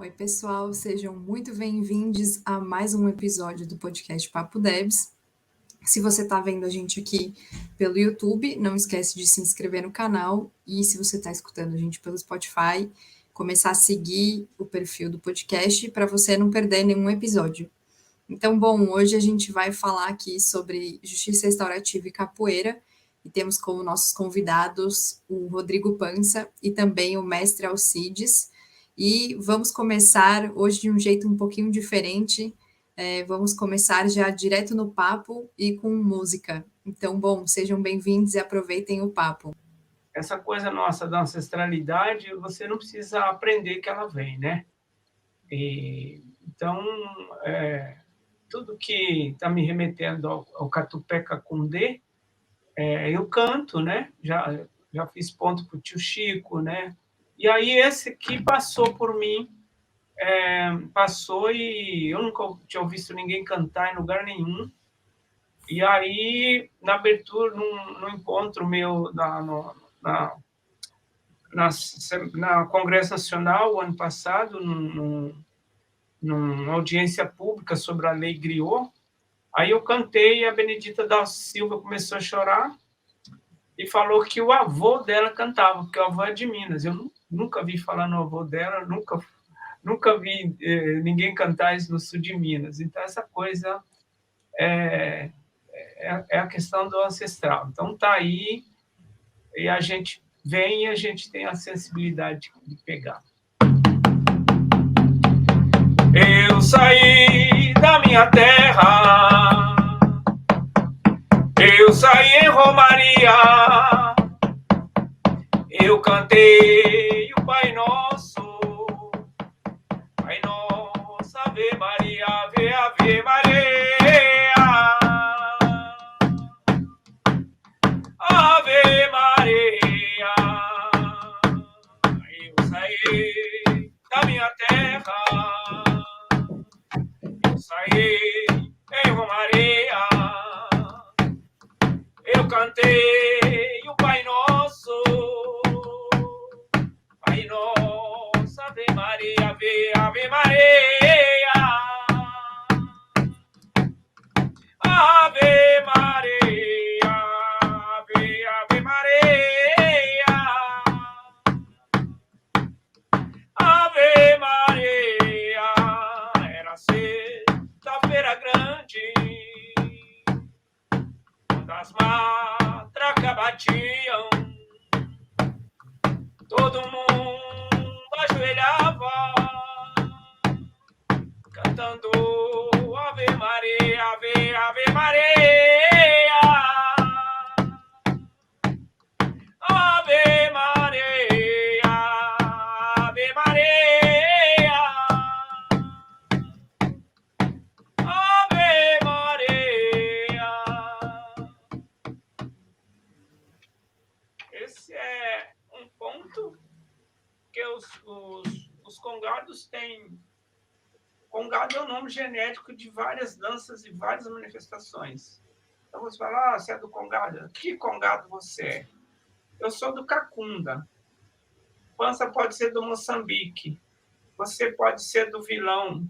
Oi, pessoal, sejam muito bem-vindos a mais um episódio do podcast Papo Debs. Se você está vendo a gente aqui pelo YouTube, não esquece de se inscrever no canal e se você está escutando a gente pelo Spotify, começar a seguir o perfil do podcast para você não perder nenhum episódio. Então, bom, hoje a gente vai falar aqui sobre justiça restaurativa e capoeira e temos como nossos convidados o Rodrigo Pança e também o mestre Alcides. E vamos começar hoje de um jeito um pouquinho diferente. Vamos começar já direto no papo e com música. Então, bom, sejam bem-vindos e aproveitem o papo. Essa coisa nossa da ancestralidade, você não precisa aprender que ela vem, né? Então, tudo que está me remetendo ao Catupé Cacundê, eu canto, né? Já fiz ponto para o tio Chico, né? E aí esse aqui passou por mim, passou e eu nunca tinha visto ninguém cantar em lugar nenhum. E aí, na abertura, num encontro meu na Congresso Nacional, o ano passado, numa audiência pública sobre a Lei Griot, aí eu cantei e a Benedita da Silva começou a chorar e falou que o avô dela cantava, porque o avô é de Minas. Eu nunca vi falar no avô dela, nunca vi ninguém cantar isso no sul de Minas. Então, essa coisa é a questão do ancestral. Então, está aí, e a gente vem e a gente tem a sensibilidade de pegar. Eu saí da minha terra, eu saí em Romaria, eu cantei o Pai Nosso, Pai Nosso, Ave Maria, Ave, Ave Maria, Ave Maria. Eu saí da minha terra, eu saí em Romaria, eu cantei o Pai Nosso, Pai Nosso, Ave Maria, Ave, Ave Maria, Ave Maria, Ave, Ave Maria, Ave Maria. Era sexta-feira grande, quando as matracas batiam, todo mundo ajoelhava, cantando Ave Maria, Ave, Ave Maria, Ave Maria, Ave Maria, Ave Maria. Esse é um ponto que os congados têm. Congado é o nome genérico de várias danças e várias manifestações. Então você fala, você é do congado? Que congado você é? Eu sou do Cacunda. Pança pode ser do Moçambique. Você pode ser do Vilão.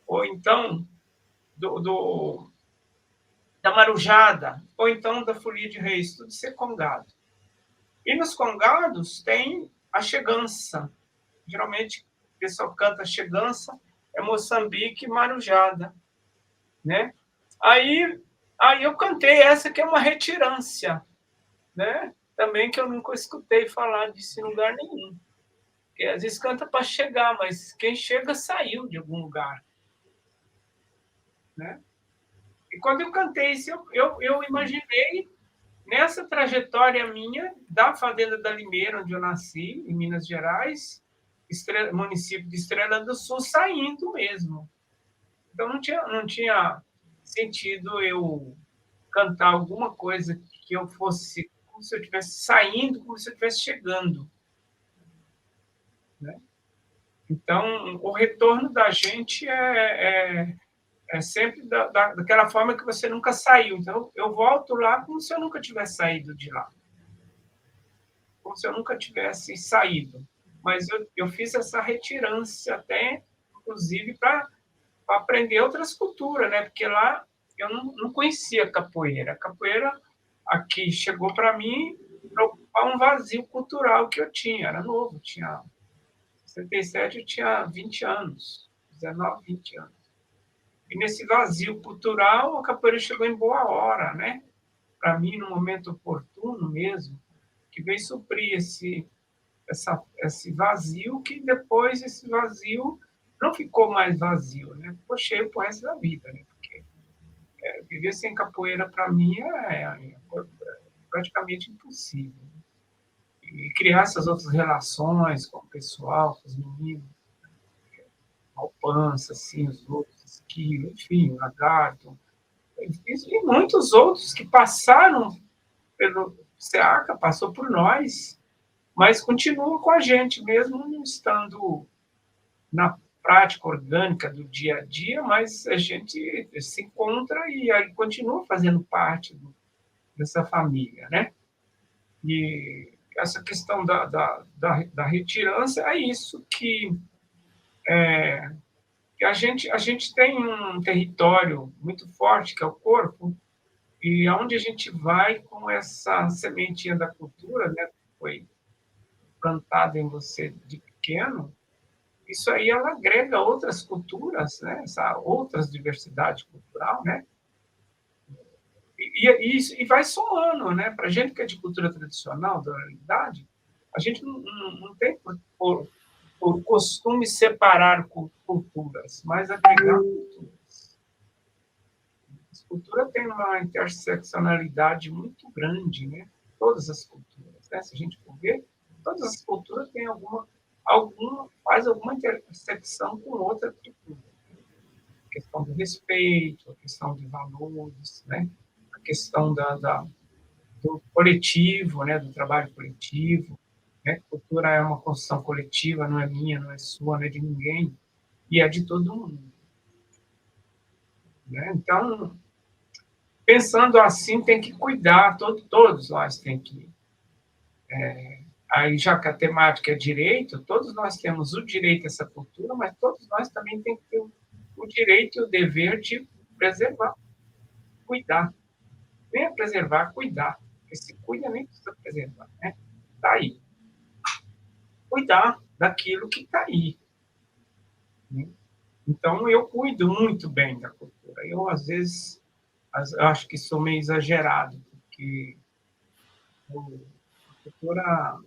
Ou então da Marujada. Ou então da Folia de Reis. Tudo isso é congado. E nos congados tem a chegança. Geralmente o pessoal canta a chegança, é Moçambique e Marujada, né? Aí eu cantei essa que é uma retirância, né? Também que eu nunca escutei falar disso em lugar nenhum. Porque às vezes canta para chegar, mas quem chega saiu de algum lugar, né? E quando eu cantei isso, eu imaginei nessa trajetória minha da Fazenda da Limeira, onde eu nasci, em Minas Gerais, município de Estrela do Sul, saindo mesmo. Então, não tinha sentido eu cantar alguma coisa que eu fosse como se eu estivesse saindo, como se eu estivesse chegando, né? Então, o retorno da gente é sempre daquela forma que você nunca saiu. Então, eu volto lá como se eu nunca tivesse saído de lá. Como se eu nunca tivesse saído. mas eu fiz essa retirância até, inclusive, para aprender outras culturas, né? Porque lá eu não conhecia capoeira. A capoeira aqui chegou para mim para ocupar um vazio cultural que eu tinha. Era novo, tinha 67, eu tinha 20 anos, 19, 20 anos. E nesse vazio cultural, a capoeira chegou em boa hora, né? Para mim, no momento oportuno mesmo, que veio suprir esse vazio, que depois esse vazio não ficou mais vazio, né? Ficou cheio pro resto da vida, né? Porque viver sem capoeira, para mim, é praticamente impossível. E criar essas outras relações com o pessoal, com os meninos, Alpança, assim, os outros, Esquilo, enfim, o Lagarto, e muitos outros que passaram pelo SEACA, passou por nós, mas continuam com a gente, mesmo não estando na prática orgânica do dia a dia, mas a gente se encontra e aí continua fazendo parte dessa família, né? E essa questão da retirância é isso que a gente tem um território muito forte, que é o corpo, e aonde a gente vai com essa sementinha da cultura, né, que foi plantada em você de pequeno, isso aí ela agrega outras culturas, né, essa outras diversidade cultural, né, e vai somando, né, para a gente que é de cultura tradicional, da oralidade, a gente não tem por costume separar culturas, mas agregar culturas. A cultura tem uma interseccionalidade muito grande, né? Todas as culturas, né? Se a gente for ver, todas as culturas têm faz alguma intersecção com outra cultura. A questão do respeito, a questão de valores, né? A questão do coletivo, né? Do trabalho coletivo, né? Cultura é uma construção coletiva, não é minha, não é sua, não é de ninguém, e é de todo mundo, né? Então, pensando assim, tem que cuidar, todos nós tem que. Aí, já que a temática é direito, todos nós temos o direito a essa cultura, mas todos nós também temos que ter o direito e o dever de preservar, cuidar. Nem é preservar, cuidar. Porque se cuida, nem precisa preservar, né? Está aí. Cuidar daquilo que está aí, né? Então, eu cuido muito bem da cultura. Eu, às vezes, acho que sou meio exagerado, porque a cultura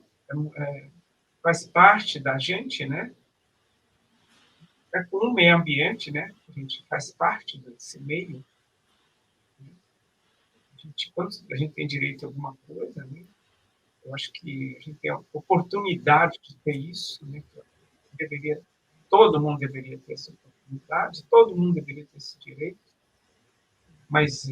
faz parte da gente, né? É como o meio ambiente, né? A gente faz parte desse meio. Quando a gente tem direito a alguma coisa, né? Eu acho que a gente tem a oportunidade de ter isso, né? Deveria, todo mundo deveria ter essa oportunidade, todo mundo deveria ter esse direito, mas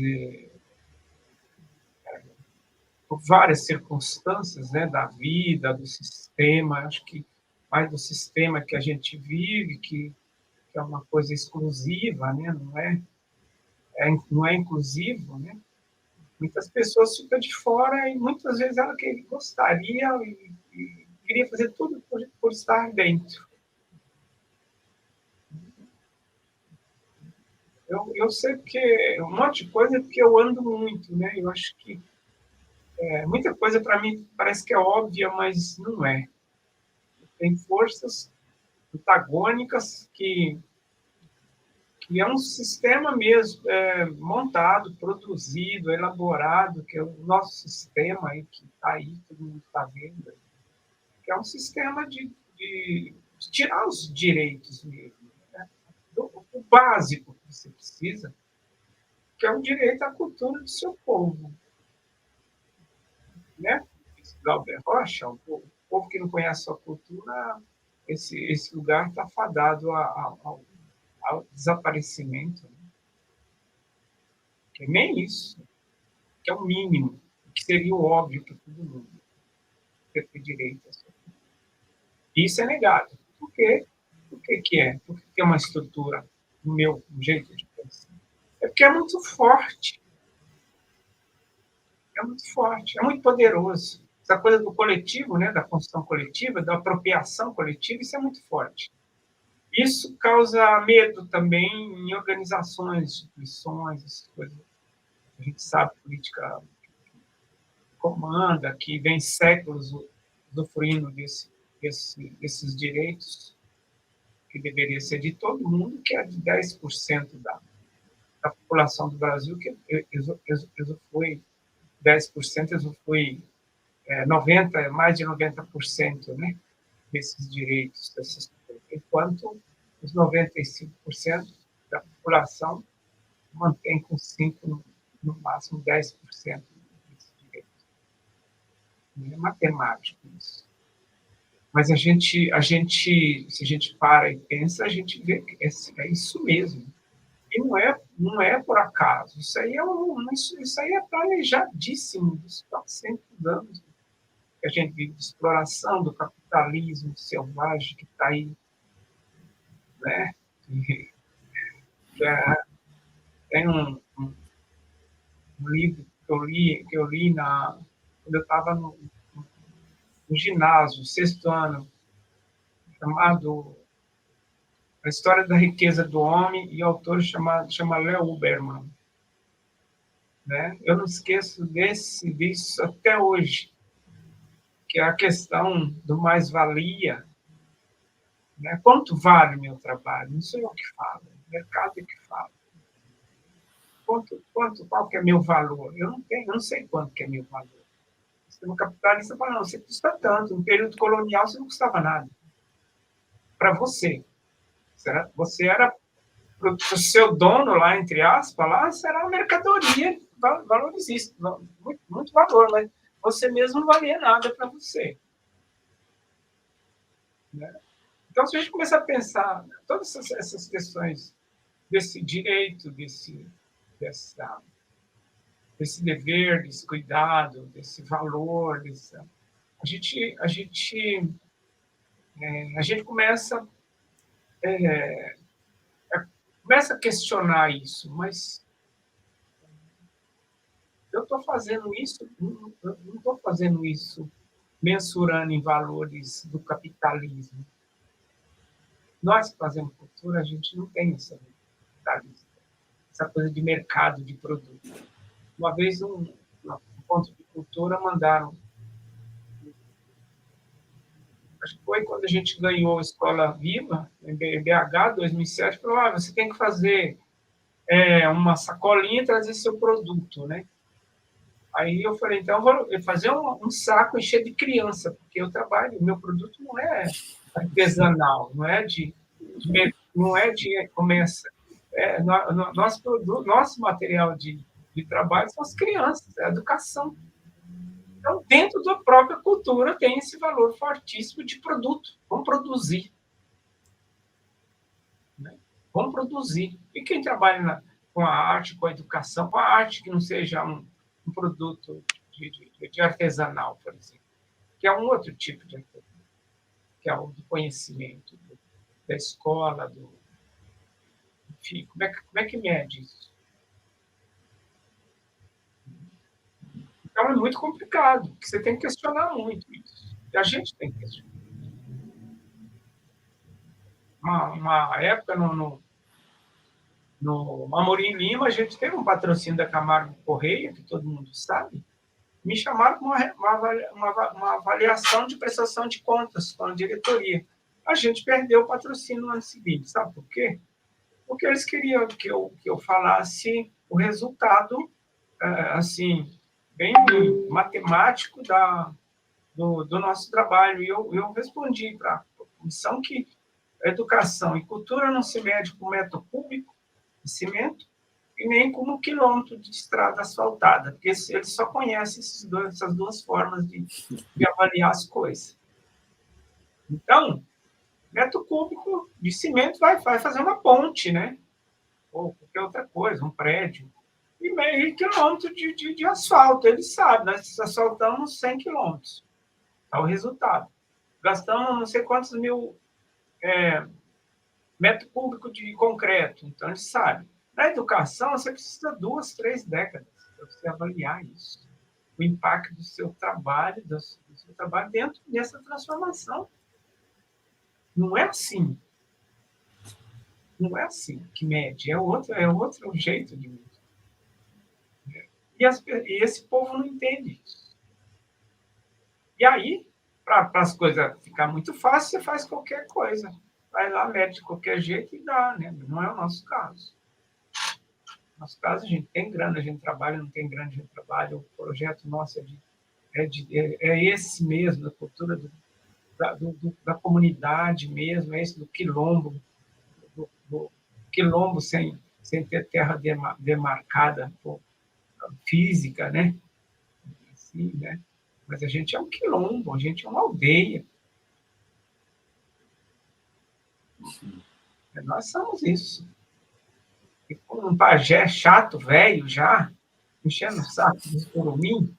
por várias circunstâncias, né, da vida, do sistema, acho que mais do sistema que a gente vive, que é uma coisa exclusiva, né, não é inclusivo, né? Muitas pessoas ficam de fora e muitas vezes ela gostaria e queria fazer tudo por estar dentro. Eu sei que um monte de coisa é porque eu ando muito, né? Eu acho que muita coisa para mim parece que é óbvia, mas não é. Tem forças antagônicas que é um sistema mesmo montado, produzido, elaborado, que é o nosso sistema aí, que está aí, todo mundo está vendo, que é um sistema de tirar os direitos mesmo, né? O básico que você precisa, que é o direito à cultura do seu povo, né? Galber Rocha, o povo que não conhece a sua cultura, esse lugar está fadado ao desaparecimento, né? Que nem isso, que é o mínimo, que seria o óbvio para todo mundo, ter direito a isso. Isso é negado. Por quê? Por que é? Porque tem uma estrutura, no meu jeito de pensar. É porque é muito forte. É muito forte, é muito poderoso. essa coisa do coletivo, né, da construção coletiva, da apropriação coletiva, isso é muito forte. Isso causa medo também em organizações, instituições, essas coisas. A gente sabe política comanda, que vem séculos usufruindo desses direitos, que deveria ser de todo mundo, que é de 10% da população do Brasil, que usufrui 10%, usufrui 90, mais de 90%, né, desses direitos, dessas coisas, enquanto os 95% da população mantém com 5, no máximo 10% desses direitos. É matemático isso. Mas a gente, se a gente para e pensa, a gente vê que é isso mesmo. E não é por acaso. Isso aí é planejadíssimo dos 400 anos que a gente vive de exploração do capitalismo selvagem que está aí, né? Tem um livro que eu li quando eu estava no ginásio, 6º ano, chamado A História da Riqueza do Homem, e o autor chama Leo Huberman. Né? Eu não esqueço disso até hoje, que é a questão do mais-valia. Né? Quanto vale o meu trabalho? Não sou eu que falo, o mercado é que fala. Qual que é meu valor? Eu não sei quanto que é meu valor. No capitalista fala, não, você custa tanto. No período colonial você não custava nada. Para você. Você era para o seu dono lá, entre aspas, lá, será uma mercadoria, valores isso, muito, muito valor, mas você mesmo não valia nada para você. Né? Então, se a gente começar a pensar todas essas questões desse direito, desse dever, desse cuidado, desse valor, a gente começa a questionar isso, mas eu estou fazendo isso, não estou fazendo isso mensurando em valores do capitalismo. Nós que fazemos cultura, a gente não tem essa coisa de mercado de produto. Uma vez, um ponto de cultura, mandaram, acho que foi quando a gente ganhou a Escola Viva, em BH, 2007, falou, você tem que fazer uma sacolinha e trazer seu produto, né? Aí eu falei, então eu vou fazer um saco encher de criança, porque eu trabalho, o meu produto não é artesanal, não é de comércio. Nosso material de trabalho são as crianças, é a educação. Então, dentro da própria cultura, tem esse valor fortíssimo de produto. Vamos produzir. Né? Vamos produzir. E quem trabalha com a arte, com a educação, com a arte que não seja um produto de artesanal, por exemplo, que é um outro tipo de artesanal, que é o do conhecimento, da escola, enfim, como é que mede isso? Então, é muito complicado, porque você tem que questionar muito isso. E a gente tem que questionar. Uma época, no Amorim Lima, a gente teve um patrocínio da Camargo Correia, que todo mundo sabe, me chamaram para uma avaliação de prestação de contas com a diretoria. A gente perdeu o patrocínio no ano seguinte. Sabe por quê? Porque eles queriam que eu falasse o resultado, assim, bem matemático do nosso trabalho. E eu respondi para a comissão que educação e cultura não se mede com metro cúbico de cimento e nem com 1 quilômetro de estrada asfaltada, porque eles só conhecem essas duas formas de avaliar as coisas. Então, metro cúbico de cimento vai fazer uma ponte, né? Ou qualquer outra coisa, um prédio. E meio quilômetro de asfalto, eles sabem, nós asfaltamos 100 quilômetros. Tá o resultado. Gastamos não sei quantos mil metro cúbico de concreto, então eles sabem. Na educação, você precisa 2, 3 décadas para você avaliar isso. o impacto do seu trabalho, dentro dessa transformação. Não é assim. Não é assim que mede, é outro jeito de medir. E esse povo não entende isso. E aí, para as coisas ficar muito fácil, você faz qualquer coisa. Vai lá, mede de qualquer jeito e dá, né? Não é o nosso caso. No nosso caso, a gente tem grana, a gente trabalha, não tem grana, a gente trabalha. O projeto nosso é esse mesmo, da cultura da comunidade mesmo, é esse do quilombo, do quilombo sem ter terra demarcada física, né? Assim, né? Mas a gente é um quilombo, a gente é uma aldeia. Nós somos isso. E com um pajé chato, velho, já, enchendo o saco dos curumim.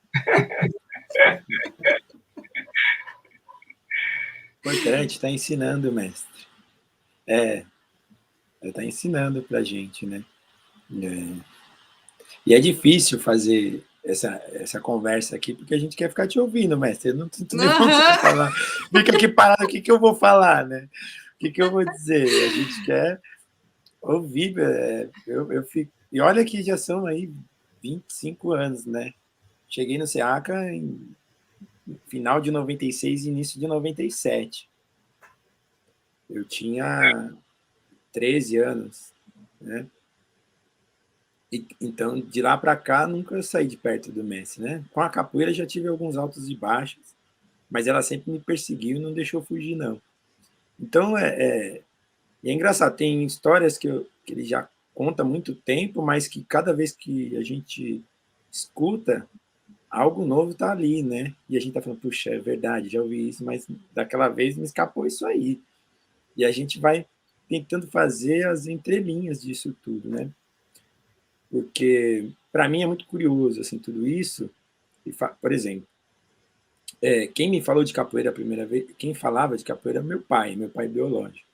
Importante, está ensinando, mestre. Está ensinando para a gente, né? E é difícil fazer essa conversa aqui, porque a gente quer ficar te ouvindo, mestre. Eu não tenho vontade de falar. Fica aqui parado, o que eu vou falar, né? O que eu vou dizer? A gente quer ouvir. Eu fico... E olha que já são aí 25 anos, né? Cheguei no SEACA em final de 96 e início de 97. Eu tinha 13 anos, né? Então, de lá para cá, nunca saí de perto do Messi, né? Com a capoeira já tive alguns altos e baixos, mas ela sempre me perseguiu e não deixou fugir, não. Então, é engraçado, tem histórias que ele já conta há muito tempo, mas que cada vez que a gente escuta, algo novo está ali, né? E a gente está falando, puxa, é verdade, já ouvi isso, mas daquela vez me escapou isso aí. E a gente vai tentando fazer as entrelinhas disso tudo, né? Porque, para mim, é muito curioso, assim, tudo isso. Por exemplo, quem me falou de capoeira a primeira vez, quem falava de capoeira é meu pai biológico.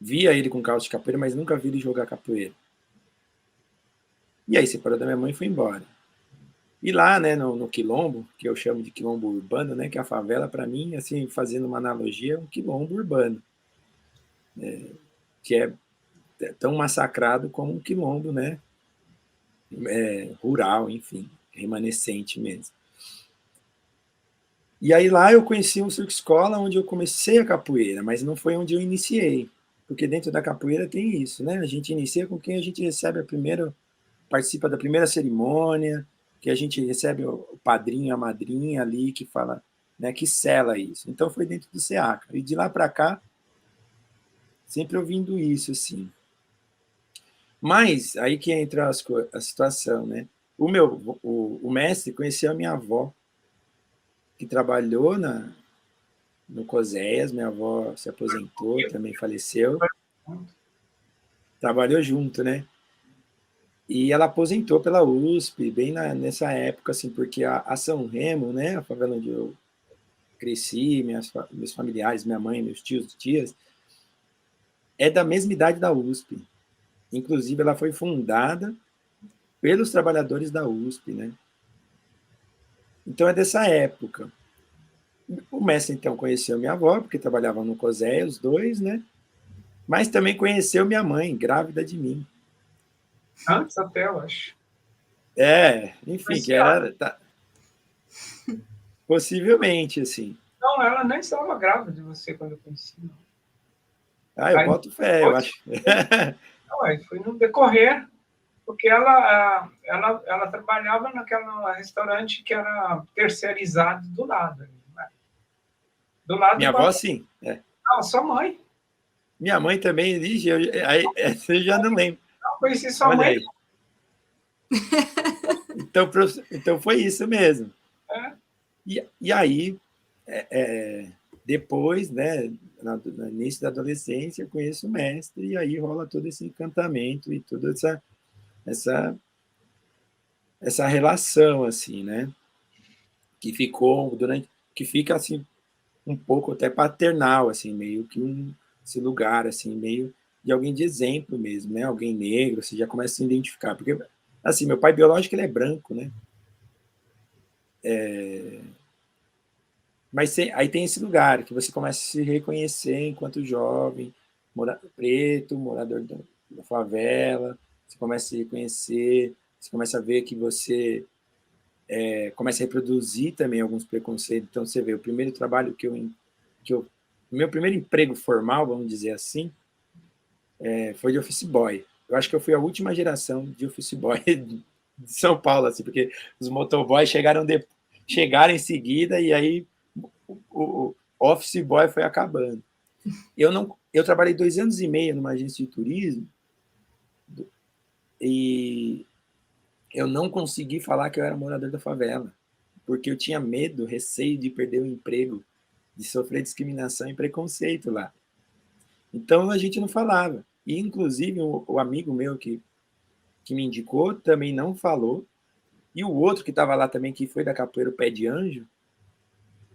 Via ele com calça de capoeira, mas nunca vi ele jogar capoeira. E aí separou da minha mãe e foi embora. E lá, né, no quilombo, que eu chamo de quilombo urbano, né, que a favela, para mim, assim, fazendo uma analogia, é um quilombo urbano, que é tão massacrado como um quilombo, né, rural, enfim, remanescente mesmo. E aí lá eu conheci um circo escola onde eu comecei a capoeira, mas não foi onde eu iniciei, porque dentro da capoeira tem isso, né? A gente inicia com quem a gente recebe participa da primeira cerimônia, que a gente recebe o padrinho, a madrinha ali que fala, né, que sela isso. Então foi dentro do SEACA. E de lá para cá, sempre ouvindo isso, assim. Mas aí que entra a situação, né? O mestre conheceu a minha avó, que trabalhou no COSEAS, minha avó se aposentou, também faleceu. Trabalhou junto, né? E ela aposentou pela USP, bem nessa época, assim, porque a São Remo, né, a favela onde eu cresci, meus familiares, minha mãe, meus tios, tias, é da mesma idade da USP. Inclusive, ela foi fundada pelos trabalhadores da USP, né? Então, é dessa época. O mestre, então, conheceu minha avó, porque trabalhavam no COSEA, os dois, né? Mas também conheceu minha mãe, grávida de mim. Antes até, eu acho. Enfim, que era... Possivelmente, assim. Não, ela nem estava grávida de você quando eu conheci. Não. Eu boto fé, eu acho. Não, foi no decorrer, porque ela trabalhava naquele restaurante que era terceirizado do lado. Né? Do lado minha avó, sim. Não, sua mãe. Minha mãe também, aí eu já não lembro. Não, conheci sua mãe. Aí. Então foi isso mesmo. E aí, depois, né, no início da adolescência, eu conheço o mestre, e aí rola todo esse encantamento e toda essa relação, assim, né, que fica, assim, um pouco até paternal, assim, meio que esse lugar, assim, meio de alguém de exemplo mesmo, né, alguém negro, você já começa a se identificar, porque, assim, meu pai biológico, ele é branco, né, Mas aí tem esse lugar que você começa a se reconhecer enquanto jovem, preto, morador da favela, você começa a se reconhecer, você começa a ver que você começa a reproduzir também alguns preconceitos. Então, você vê, o primeiro trabalho meu primeiro emprego formal, vamos dizer assim, foi de office boy. Eu acho que eu fui a última geração de office boy de São Paulo, assim, porque os motoboys chegaram em seguida e aí o office boy foi acabando. Eu trabalhei 2 anos e meio numa agência de turismo e eu não consegui falar que eu era morador da favela, porque eu tinha medo, receio de perder o emprego, de sofrer discriminação e preconceito lá. Então a gente não falava. E, inclusive, o amigo meu que me indicou também não falou. E o outro que estava lá também, que foi da capoeira, o Pé de Anjo,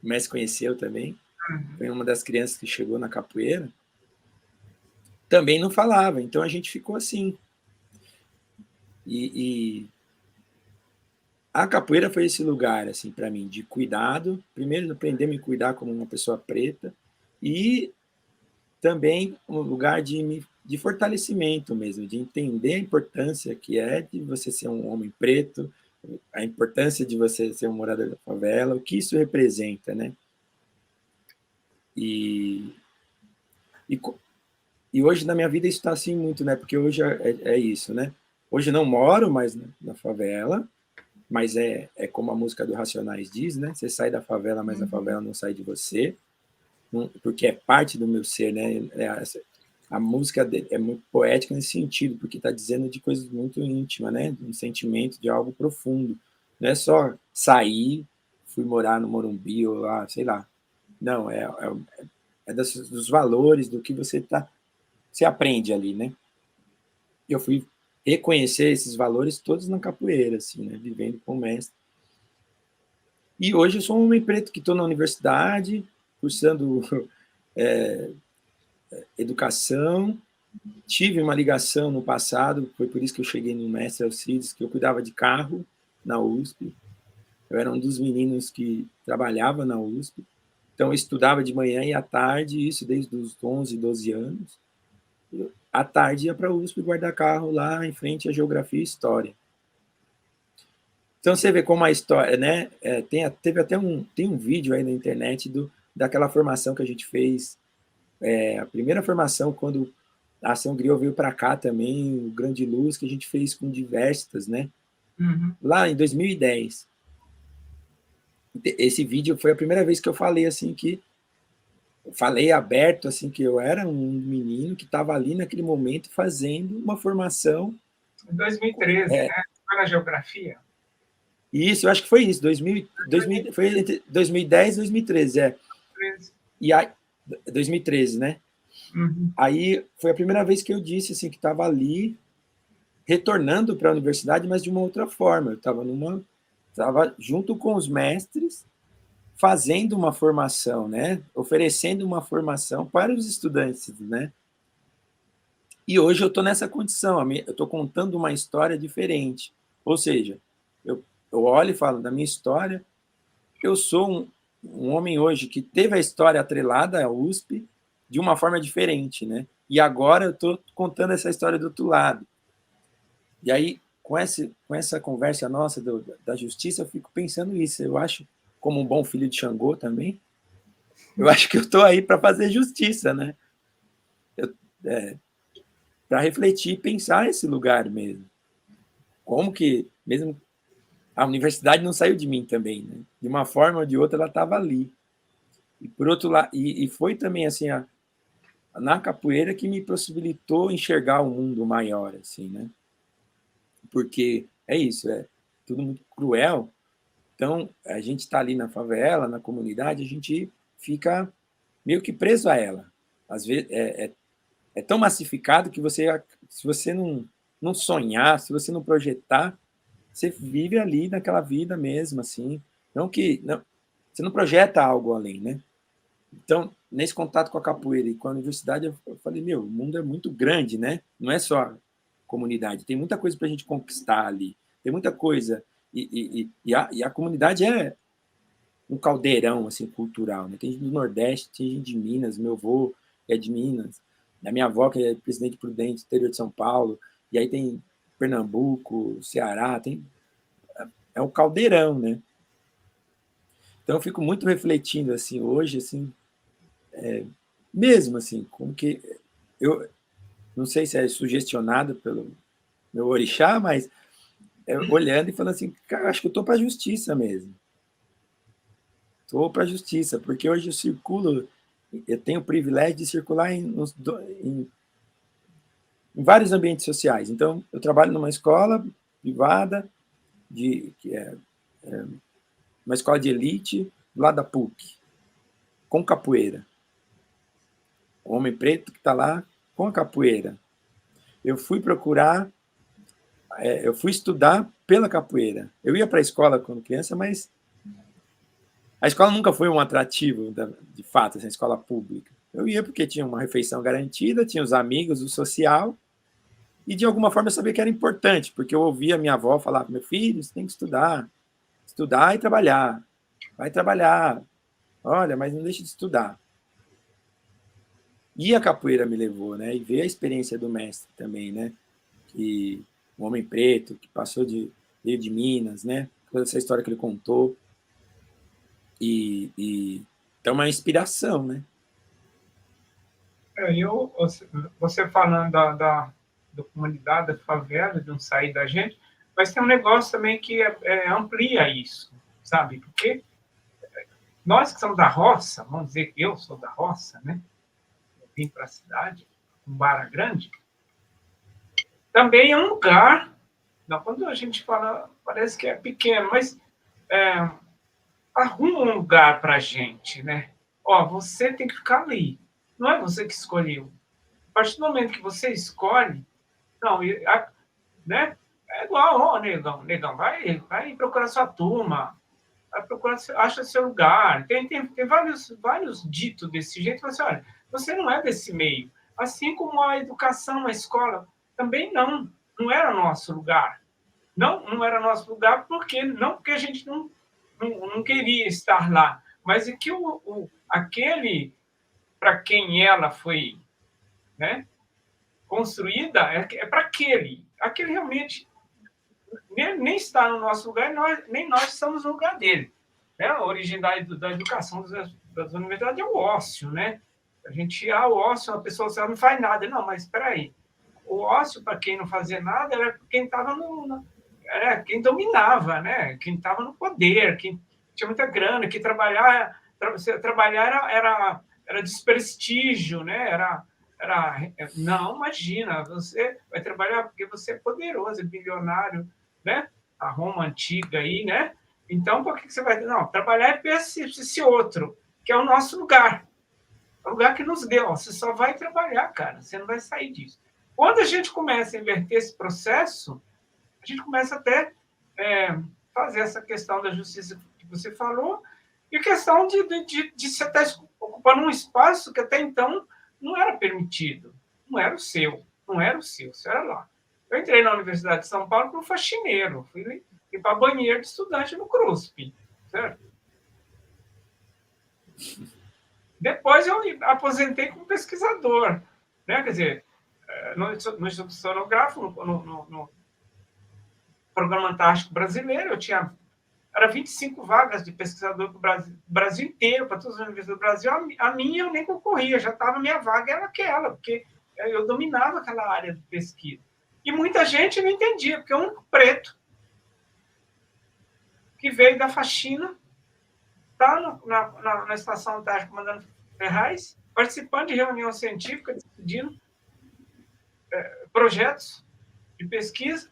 o mestre conheceu também, foi uma das crianças que chegou na capoeira, também não falava. Então a gente ficou assim. E a capoeira foi esse lugar, assim, para mim, de cuidado. Primeiro, aprender a me cuidar como uma pessoa preta e também um lugar de fortalecimento mesmo, de entender a importância que é de você ser um homem preto, a importância de você ser um morador da favela, o que isso representa, né? E, e, e hoje na minha vida isso está assim muito, né? Porque hoje é isso, né? Hoje não moro mais na favela, mas é como a música do Racionais diz, né? Você sai da favela, mas a favela não sai de você, porque é parte do meu ser, né? A música é muito poética nesse sentido, porque está dizendo de coisas muito íntimas, né? De um sentimento de algo profundo. Não é só sair, fui morar no Morumbi ou lá, sei lá. Não, dos valores, do que você aprende ali, né? Eu fui reconhecer esses valores todos na capoeira, assim, né? Vivendo com o mestre. E hoje eu sou um homem preto que estou na universidade, cursando educação. Tive uma ligação no passado, foi por isso que eu cheguei no Mestre Alcides, que eu cuidava de carro na USP. Eu era um dos meninos que trabalhava na USP. Então, eu estudava de manhã e à tarde, isso desde os 11, 12 anos. À tarde ia para a USP guardar carro lá em frente à Geografia e História. Então, você vê como a história, né? Tem um vídeo aí na internet daquela formação que a gente fez, a primeira formação, quando a Ação Griot veio para cá também, o Grande Luz, que a gente fez com diversas, né? Lá em 2010. Esse vídeo foi a primeira vez que eu falei assim falei aberto assim que eu era um menino que estava ali naquele momento fazendo uma formação. Em 2013, né? Foi na geografia. Isso, eu acho que foi isso, foi entre 2010 e 2013, E aí, 2013, né? Aí foi a primeira vez que eu disse assim que estava ali retornando para a universidade, mas de uma outra forma. Eu estava junto com os mestres fazendo uma formação, né? Oferecendo uma formação para os estudantes, né? E hoje eu estou nessa condição, eu estou contando uma história diferente. Ou seja, eu olho e falo da minha história, eu sou um homem hoje que teve a história atrelada à USP de uma forma diferente, né? E agora eu estou contando essa história do outro lado. E aí, com essa conversa nossa da justiça, eu fico pensando isso. Eu acho, como um bom filho de Xangô também, eu acho que eu estou aí para fazer justiça, né? Para refletir e pensar esse lugar mesmo. Como que, mesmo a universidade não saiu de mim também, né? De uma forma ou de outra, ela estava ali. E por outro lado, e foi também assim na capoeira que me possibilitou enxergar um mundo maior, assim, né? Porque é isso, é tudo muito cruel. Então, a gente está ali na favela, na comunidade, a gente fica meio que preso a ela. Às vezes, é tão massificado que se você não sonhar, se você não projetar, você vive ali naquela vida mesmo, assim. Você não projeta algo além, né? Então, nesse contato com a capoeira e com a universidade, eu falei, o mundo é muito grande, né? Não é só comunidade, tem muita coisa para a gente conquistar ali, tem muita coisa. E a comunidade é um caldeirão assim, cultural. Né? Tem gente do Nordeste, tem gente de Minas, meu avô é de Minas, a minha avó que é Presidente Prudente, interior de São Paulo, e aí tem Pernambuco, Ceará, é um caldeirão, né? Então eu fico muito refletindo assim hoje, assim, mesmo assim, como que eu não sei se é sugestionado pelo meu orixá, mas olhando e falando assim, cara, acho que eu estou para a justiça mesmo. Estou para a justiça, porque hoje eu tenho o privilégio de circular em vários ambientes sociais. Então, eu trabalho numa escola privada, que é uma escola de elite, lá da PUC, com capoeira. O homem preto que está lá com a capoeira. Eu fui estudar pela capoeira. Eu ia para a escola quando criança, mas a escola nunca foi um atrativo, de fato, essa escola pública. Eu ia porque tinha uma refeição garantida, tinha os amigos, o social, e de alguma forma eu sabia que era importante, porque eu ouvia minha avó falar, meu filho, você tem que estudar e trabalhar. Vai trabalhar. Olha, mas não deixe de estudar. E a capoeira me levou, né? E ver a experiência do mestre também, né? Que um homem preto, que veio de Minas, né? Toda essa história que ele contou. Então, é uma inspiração, né? Você falando da comunidade, da favela, de não sair da gente, mas tem um negócio também que amplia isso, sabe? Porque nós que somos da roça, vamos dizer que eu sou da roça, né? Eu vim para a cidade, um Barra Grande, também é um lugar, não, quando a gente fala, parece que é pequeno, mas arruma um lugar para a gente, né? Ó, você tem que ficar ali. Não é você que escolheu. A partir do momento que você escolhe, não, né? É igual, ó, negão, vai procurar sua turma, vai procurar, acha seu lugar. Tem vários ditos desse jeito. Você, olha, você não é desse meio. Assim como a educação, a escola, também não era nosso lugar. Não era nosso lugar porque a gente não queria estar lá, mas é que aquele para quem ela foi, né, construída é para aquele realmente nem está no nosso lugar, nem nós estamos no lugar dele. Né? A origem da educação das universidades é o ócio, né? A gente, o ócio, a pessoa não faz nada. Não, mas espera aí. O ócio, para quem não fazia nada, era quem estava era quem dominava, né? Quem estava no poder, quem tinha muita grana, que trabalhar era desprestígio, né? Não, imagina, você vai trabalhar porque você é poderoso, é bilionário, né? A Roma antiga aí, né? Então, por que você vai... Não, trabalhar é para esse outro, que é o nosso lugar. É o lugar que nos deu. Você só vai trabalhar, cara. Você não vai sair disso. Quando a gente começa a inverter esse processo, a gente começa até fazer essa questão da justiça que você falou e a questão de você estar ocupando um espaço que até então não era permitido. Não era o seu. Você era lá. Eu entrei na Universidade de São Paulo como faxineiro. Fui limpar banheiro de estudante no CRUSP. Certo? Depois eu aposentei como pesquisador. Né? Quer dizer, no Instituto Sonográfico, no Programa Antártico Brasileiro, era 25 vagas de pesquisador para o Brasil inteiro, para todas as universidades do Brasil. A minha eu nem concorria, já estava, minha vaga era aquela, porque eu dominava aquela área de pesquisa. E muita gente não entendia, porque é um preto que veio da faxina, está na Estação Antártica Comandante Ferraz, participando de reunião científica, decidindo projetos de pesquisa,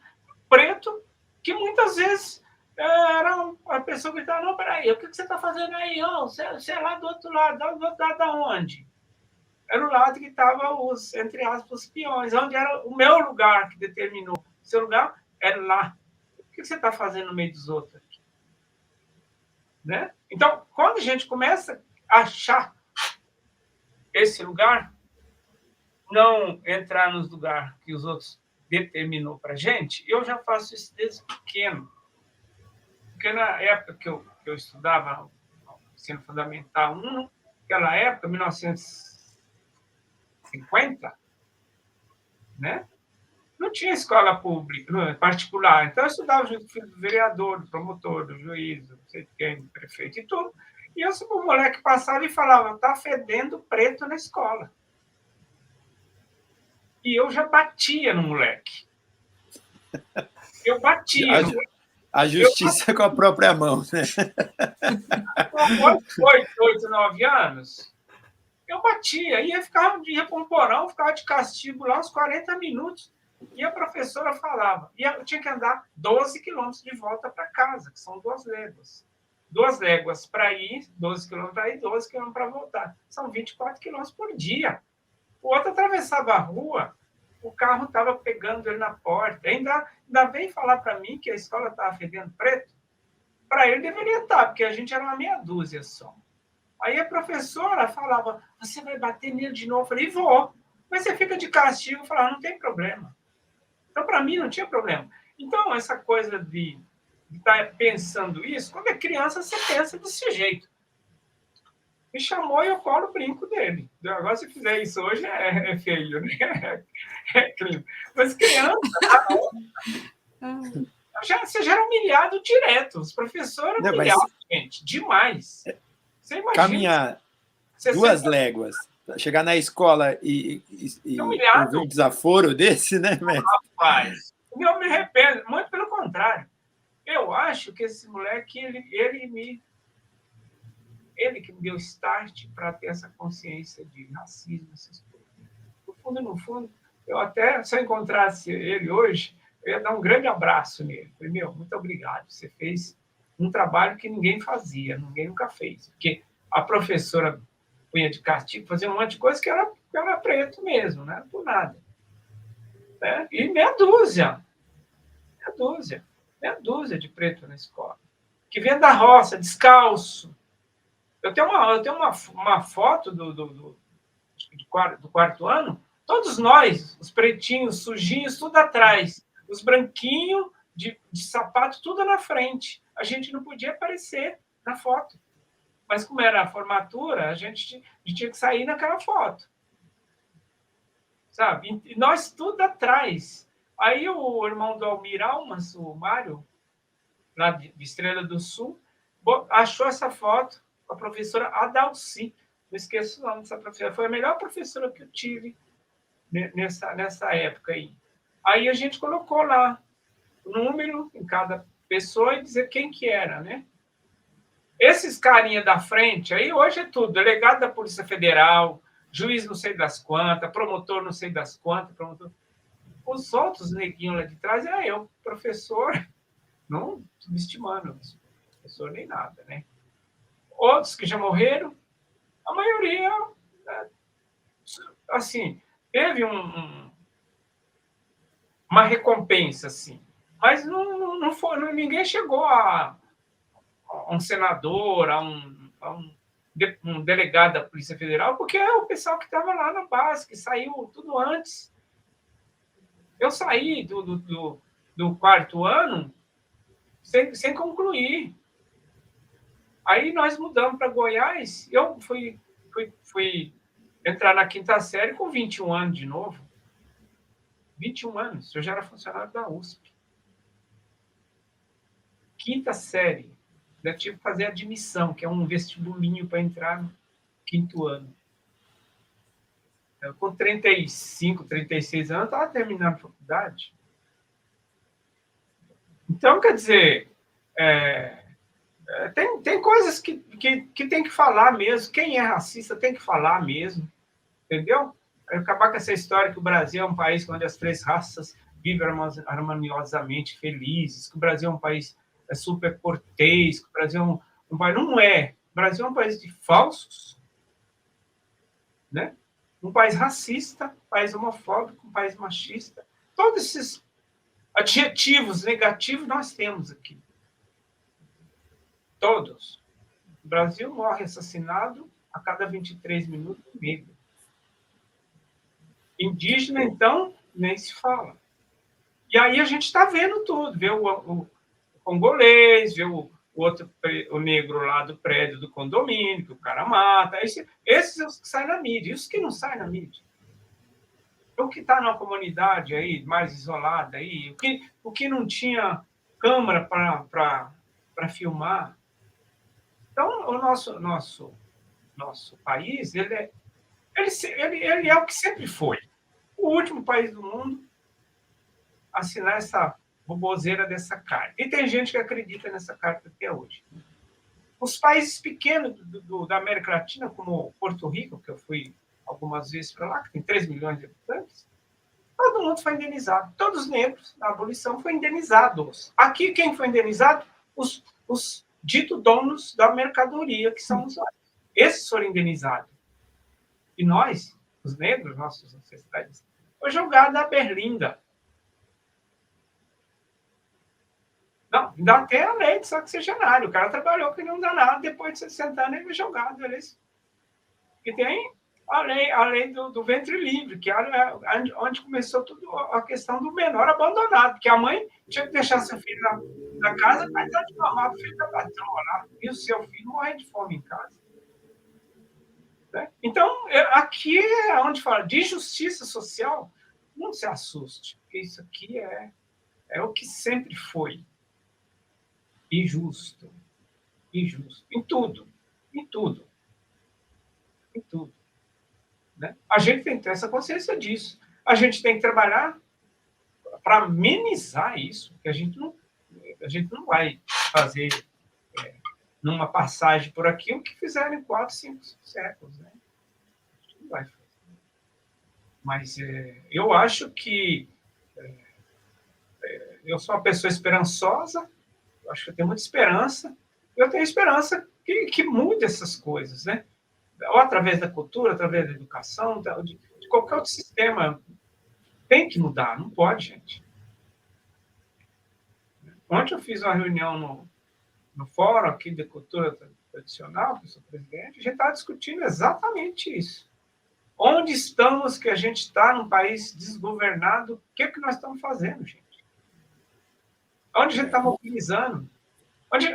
preto, que muitas vezes era a pessoa que estava, não, peraí, o que você está fazendo aí? Você é lá do outro lado, do outro lado da onde? Era o lado que estava os, entre aspas, os peões, onde era o meu lugar que determinou. O seu lugar era lá. O que você está fazendo no meio dos outros? Né? Então, quando a gente começa a achar esse lugar, não entrar nos lugares que os outros determinou para a gente, eu já faço isso desde pequeno. porque na época que eu estudava ensino fundamental 1, naquela época, 1950, né? Não tinha escola pública, particular. Então, eu estudava junto com o filho do vereador, do promotor, do juiz, não sei de quem, do prefeito e tudo. E o moleque passava e falava, tá fedendo preto na escola. E eu já batia no moleque. Eu batia no moleque. A justiça com a própria mão, né? Com 8, 9 anos, eu batia. Ia para um porão, ficava de castigo lá uns 40 minutos. E a professora falava. E eu tinha que andar 12 quilômetros de volta para casa, que são 2 léguas. 2 léguas para ir, 12 quilômetros para ir, 12 quilômetros para voltar. São 24 quilômetros por dia. O outro atravessava a rua, o carro estava pegando ele na porta. Ainda vem falar para mim que a escola estava fedendo preto. Para ele deveria estar, porque a gente era uma meia dúzia só. Aí a professora falava, você vai bater nele de novo? Eu falei, vou. Mas você fica de castigo. Eu falava, não tem problema. Então, para mim, não tinha problema. Então, essa coisa de estar pensando isso, quando é criança, você pensa desse jeito. Me chamou e eu colo o brinco dele. Agora, se fizer isso hoje, é feio, né? É crime. Mas criança, você já era humilhado direto. Os professores humilhavam a gente demais. Você imagina. Caminhar 2 léguas, chegar na escola e ouvir um desaforo desse, né, mestre? Rapaz, eu me arrependo. Muito pelo contrário. Eu acho que esse moleque, ele que me deu start para ter essa consciência de racismo, essas coisas. No fundo, eu até, se eu encontrasse ele hoje, eu ia dar um grande abraço nele. Falei, muito obrigado. Você fez um trabalho que ninguém fazia, ninguém nunca fez. Porque a professora punha de castigo, fazia um monte de coisa que era preto mesmo, né? Por nada. Né? E meia dúzia de preto na escola. Que vem da roça, descalço. Eu tenho uma foto do 4º ano, todos nós, os pretinhos, sujinhos, tudo atrás. Os branquinhos de sapato, tudo na frente. A gente não podia aparecer na foto. Mas como era a formatura, a gente tinha que sair naquela foto. Sabe? E nós tudo atrás. Aí o irmão do Almir Almas, o Mário, lá de Estrela do Sul, achou essa foto com a professora Adalci. Não esqueço o nome dessa professora. Foi a melhor professora que eu tive nessa época aí. Aí a gente colocou lá o número em cada pessoa e dizer quem que era, né? Esses carinha da frente, aí hoje é tudo. Delegado da Polícia Federal, juiz não sei das quantas, promotor não sei das quantas, promotor... Os outros neguinhos lá de trás era eu, professor, não subestimando, professor nem nada, né? Outros que já morreram, a maioria, assim, teve uma recompensa, assim, mas não foi, ninguém chegou a um senador, a um delegado da Polícia Federal, porque é o pessoal que estava lá na base, que saiu tudo antes. Eu saí do 4º ano sem concluir. Aí nós mudamos para Goiás. Eu fui entrar na 5ª série com 21 anos de novo. 21 anos. Eu já era funcionário da USP. 5ª série. Eu tive que fazer admissão, que é um vestibulinho para entrar no 5º ano. Eu, com 35, 36 anos, estava terminando a faculdade. Então, quer dizer, tem coisas que tem que falar mesmo. Quem é racista tem que falar mesmo. Entendeu? Acabar com essa história que o Brasil é um país onde as 3 raças vivem harmoniosamente felizes, que o Brasil é um país super cortês, que o Brasil é um país... Não é. O Brasil é um país de falsos, né? Um país racista, um país homofóbico, um país machista. Todos esses adjetivos negativos nós temos aqui. Todos. O Brasil morre assassinado a cada 23 minutos e meio. Indígena, então, nem se fala. E aí a gente está vendo tudo. Vê o congolês, vê o o negro lá do prédio do condomínio, que o cara mata. Esses são os que saem na mídia. E os que não saem na mídia? O que está numa comunidade aí, mais isolada, aí, o que não tinha câmera para filmar. Então, o nosso país, ele é o que sempre foi. O último país do mundo a assinar essa boboseira dessa carta. E tem gente que acredita nessa carta até hoje. Os países pequenos da América Latina, como Porto Rico, que eu fui algumas vezes para lá, que tem 3 milhões de habitantes, todo mundo foi indenizado. Todos os negros na abolição foram indenizados. Aqui, quem foi indenizado? Os ditos donos da mercadoria, que são os usuários. Esses foram indenizados. E nós, os negros, nossos ancestrais, foi jogado à berlinda. Não, ainda até a lei de sexagenário. O cara trabalhou que não dá nada, depois de 60 anos ele foi jogado. E tem a lei do ventre livre, que é onde começou tudo a questão do menor abandonado, que a mãe tinha que deixar seu filho na casa para dar de mamar para o filho da patroa lá, e o seu filho morrer de fome em casa. Né? Então, aqui é onde fala de justiça social, não se assuste, porque isso aqui é o que sempre foi. Injusto. Em tudo. Né? A gente tem que ter essa consciência disso. A gente tem que trabalhar para amenizar isso, porque a gente não vai fazer numa passagem por aqui o que fizeram em 4, 5 séculos. Né? A gente não vai fazer. Mas eu acho que eu sou uma pessoa esperançosa, eu acho que eu tenho muita esperança, eu tenho esperança que mude essas coisas, né? Ou através da cultura, através da educação, de qualquer outro sistema. Tem que mudar, não pode, gente. Ontem eu fiz uma reunião no fórum aqui de cultura tradicional, que eu sou presidente, a gente estava discutindo exatamente isso. Onde estamos que a gente está num país desgovernado? O que nós estamos fazendo, gente? Onde a gente está mobilizando? Onde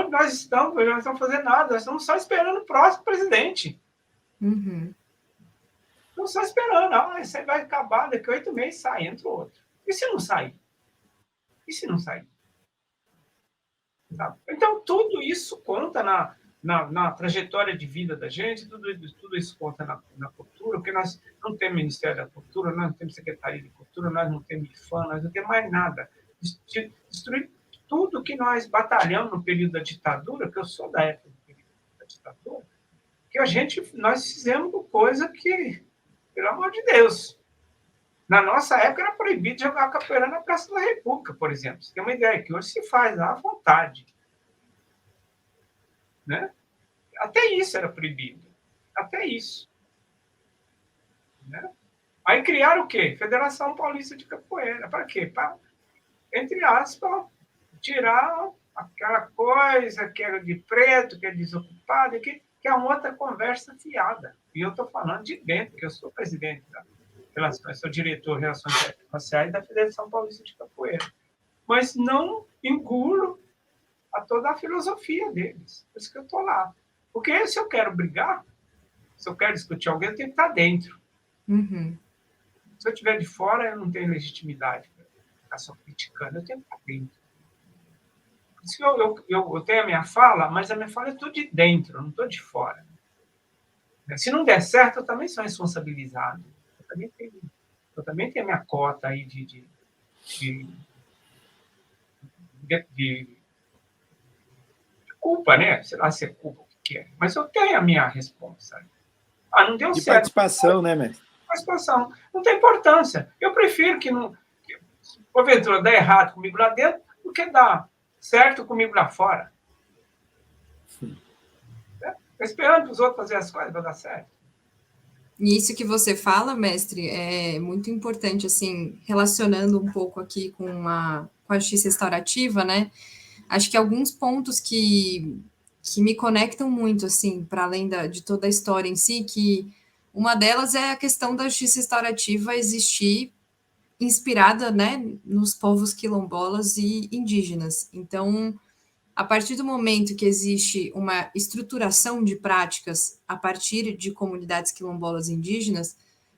nós estamos? Nós não estamos fazendo nada, nós estamos só esperando o próximo presidente. Uhum. Estamos só esperando. Isso aí vai acabar, daqui a 8 meses sai, entra outro. E se não sair? Sabe? Então, tudo isso conta na trajetória de vida da gente, tudo isso conta na cultura, porque nós não temos Ministério da Cultura, nós não temos Secretaria de Cultura, nós não temos IFAM, nós não temos mais nada. Destruir tudo que nós batalhamos no período da ditadura, que eu sou da época do período da ditadura, que nós fizemos coisa que, pelo amor de Deus, na nossa época era proibido jogar capoeira na Praça da República, por exemplo. Você tem uma ideia que hoje se faz à vontade. Né? Até isso era proibido. Até isso. Né? Aí criaram o quê? Federação Paulista de Capoeira. Para quê? Para, entre aspas, tirar aquela coisa que era de preto, que é desocupada, que é uma outra conversa fiada. E eu estou falando de dentro, que eu sou presidente sou diretor de Relações Sociais da Federação Paulista de Capoeira. Mas não engulo a toda a filosofia deles. Por isso que eu estou lá. Porque se eu quero brigar, se eu quero discutir alguém, eu tenho que estar dentro. Uhum. Se eu estiver de fora, eu não tenho legitimidade para ficar só criticando, eu tenho que estar dentro. Por isso que eu tenho a minha fala, mas a minha fala é tudo de dentro, eu não estou de fora. Se não der certo, eu também sou responsabilizado. Eu também tenho a minha cota aí de culpa, né? Sei lá se é culpa o que é. Mas eu tenho a minha responsa. Não deu de certo. Participação, né, mestre? Participação. Não tem importância. Eu prefiro que porventura dá errado comigo lá dentro do que dá certo comigo lá fora. Esperando os outros fazerem as coisas para dar certo. E isso que você fala, mestre, é muito importante, assim, relacionando um pouco aqui com a justiça restaurativa, né? Acho que alguns pontos que me conectam muito, assim, para além de toda a história em si, que uma delas é a questão da justiça restaurativa existir inspirada, né, nos povos quilombolas e indígenas. Então, a partir do momento que existe uma estruturação de práticas a partir de comunidades quilombolas indígenas,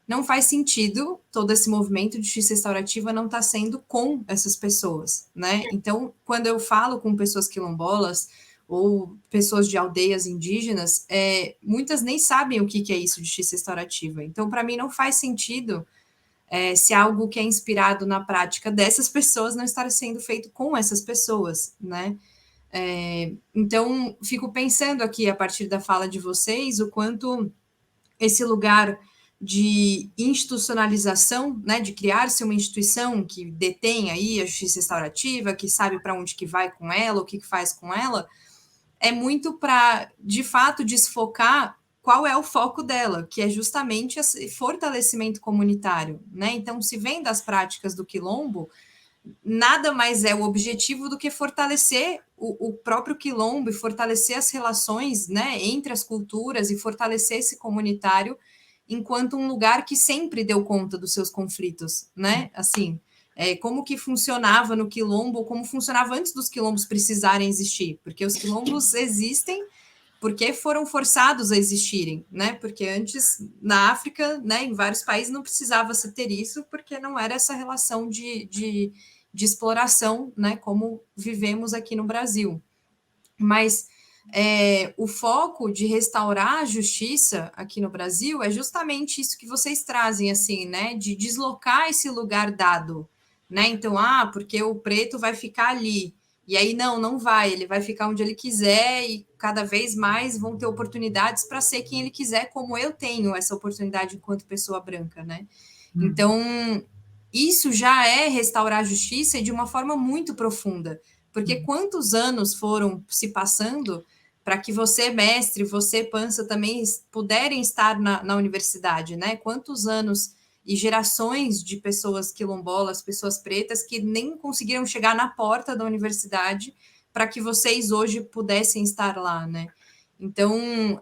não faz sentido todo esse movimento de justiça restaurativa não estar sendo com essas pessoas, né? Então, quando eu falo com pessoas quilombolas ou pessoas de aldeias indígenas, muitas nem sabem o que é isso de justiça restaurativa. Então, para mim, não faz sentido se algo que é inspirado na prática dessas pessoas não estar sendo feito com essas pessoas, né? Então, fico pensando aqui, a partir da fala de vocês, o quanto esse lugar de institucionalização, né, de criar-se uma instituição que detém aí a justiça restaurativa, que sabe para onde que vai com ela, o que faz com ela, é muito para, de fato, desfocar qual é o foco dela, que é justamente esse fortalecimento comunitário, né? Então, se vem das práticas do quilombo, nada mais é o objetivo do que fortalecer o próprio quilombo e fortalecer as relações, né, entre as culturas e fortalecer esse comunitário enquanto um lugar que sempre deu conta dos seus conflitos, né? Assim, como que funcionava no quilombo, como funcionava antes dos quilombos precisarem existir, porque os quilombos existem porque foram forçados a existirem, né? Porque antes, na África, né, em vários países, não precisava se ter isso, porque não era essa relação de exploração, né, como vivemos aqui no Brasil. Mas o foco de restaurar a justiça aqui no Brasil é justamente isso que vocês trazem, assim, né, de deslocar esse lugar dado, né? Então, porque o preto vai ficar ali. E aí, não vai, ele vai ficar onde ele quiser e cada vez mais vão ter oportunidades para ser quem ele quiser, como eu tenho essa oportunidade enquanto pessoa branca, né? Então, isso já é restaurar a justiça de uma forma muito profunda, porque quantos anos foram se passando para que você, mestre, você, Pança, também puderem estar na universidade, né? Quantos anos e gerações de pessoas quilombolas, pessoas pretas, que nem conseguiram chegar na porta da universidade para que vocês hoje pudessem estar lá, né? Então,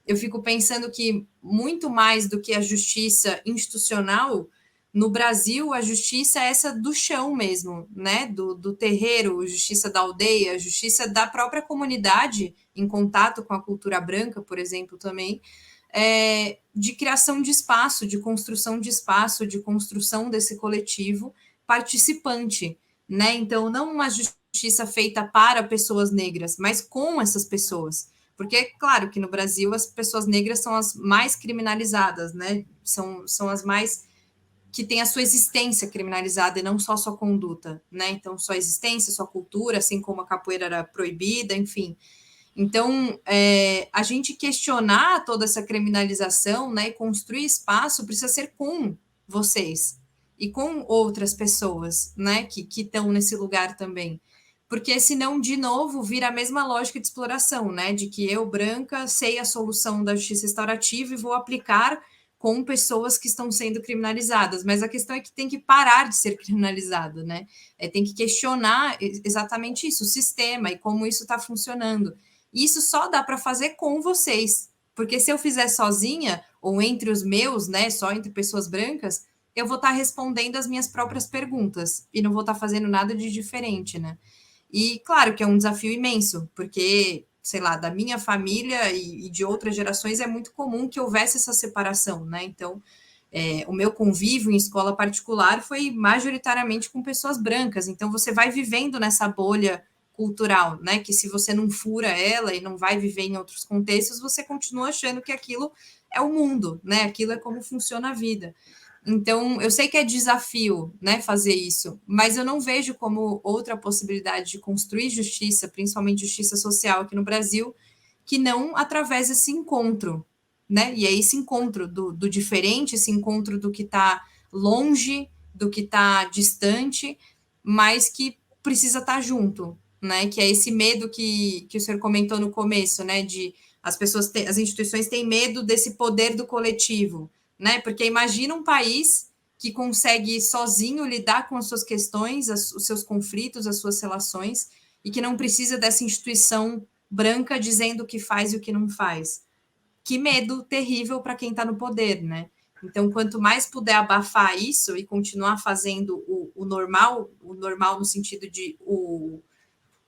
eu fico pensando que muito mais do que a justiça institucional, no Brasil, a justiça é essa do chão mesmo, né? Do terreiro, justiça da aldeia, justiça da própria comunidade, em contato com a cultura branca, por exemplo, também, de criação de espaço, de construção desse coletivo participante, né? Então, não uma justiça feita para pessoas negras, mas com essas pessoas. Porque, claro, que no Brasil as pessoas negras são as mais criminalizadas, né? São as mais que tem a sua existência criminalizada e não só a sua conduta, né? Então, sua existência, sua cultura, assim como a capoeira era proibida, enfim. Então, a gente questionar toda essa criminalização, né, e construir espaço precisa ser com vocês e com outras pessoas, né, que estão nesse lugar também. Porque senão, de novo, vira a mesma lógica de exploração, né, de que eu, branca, sei a solução da justiça restaurativa e vou aplicar com pessoas que estão sendo criminalizadas, mas a questão é que tem que parar de ser criminalizado, né? Tem que questionar exatamente isso, o sistema e como isso está funcionando. E isso só dá para fazer com vocês, porque se eu fizer sozinha, ou entre os meus, né, só entre pessoas brancas, eu vou estar respondendo as minhas próprias perguntas e não vou estar fazendo nada de diferente, né? E claro que é um desafio imenso, porque sei lá, da minha família e de outras gerações, é muito comum que houvesse essa separação, né? Então, o meu convívio em escola particular foi majoritariamente com pessoas brancas, então você vai vivendo nessa bolha cultural, né? Que se você não fura ela e não vai viver em outros contextos, você continua achando que aquilo é o mundo, né? Aquilo é como funciona a vida. Então, eu sei que é desafio, né, fazer isso, mas eu não vejo como outra possibilidade de construir justiça, principalmente justiça social aqui no Brasil, que não através desse encontro, né? E é esse encontro do diferente, esse encontro do que está longe, do que está distante, mas que precisa estar junto, né? Que é esse medo que o senhor comentou no começo, né? De as instituições têm medo desse poder do coletivo, né? Porque imagina um país que consegue sozinho lidar com as suas questões, os seus conflitos, as suas relações, e que não precisa dessa instituição branca dizendo o que faz e o que não faz. Que medo terrível para quem está no poder, né? Então, quanto mais puder abafar isso e continuar fazendo o normal no sentido de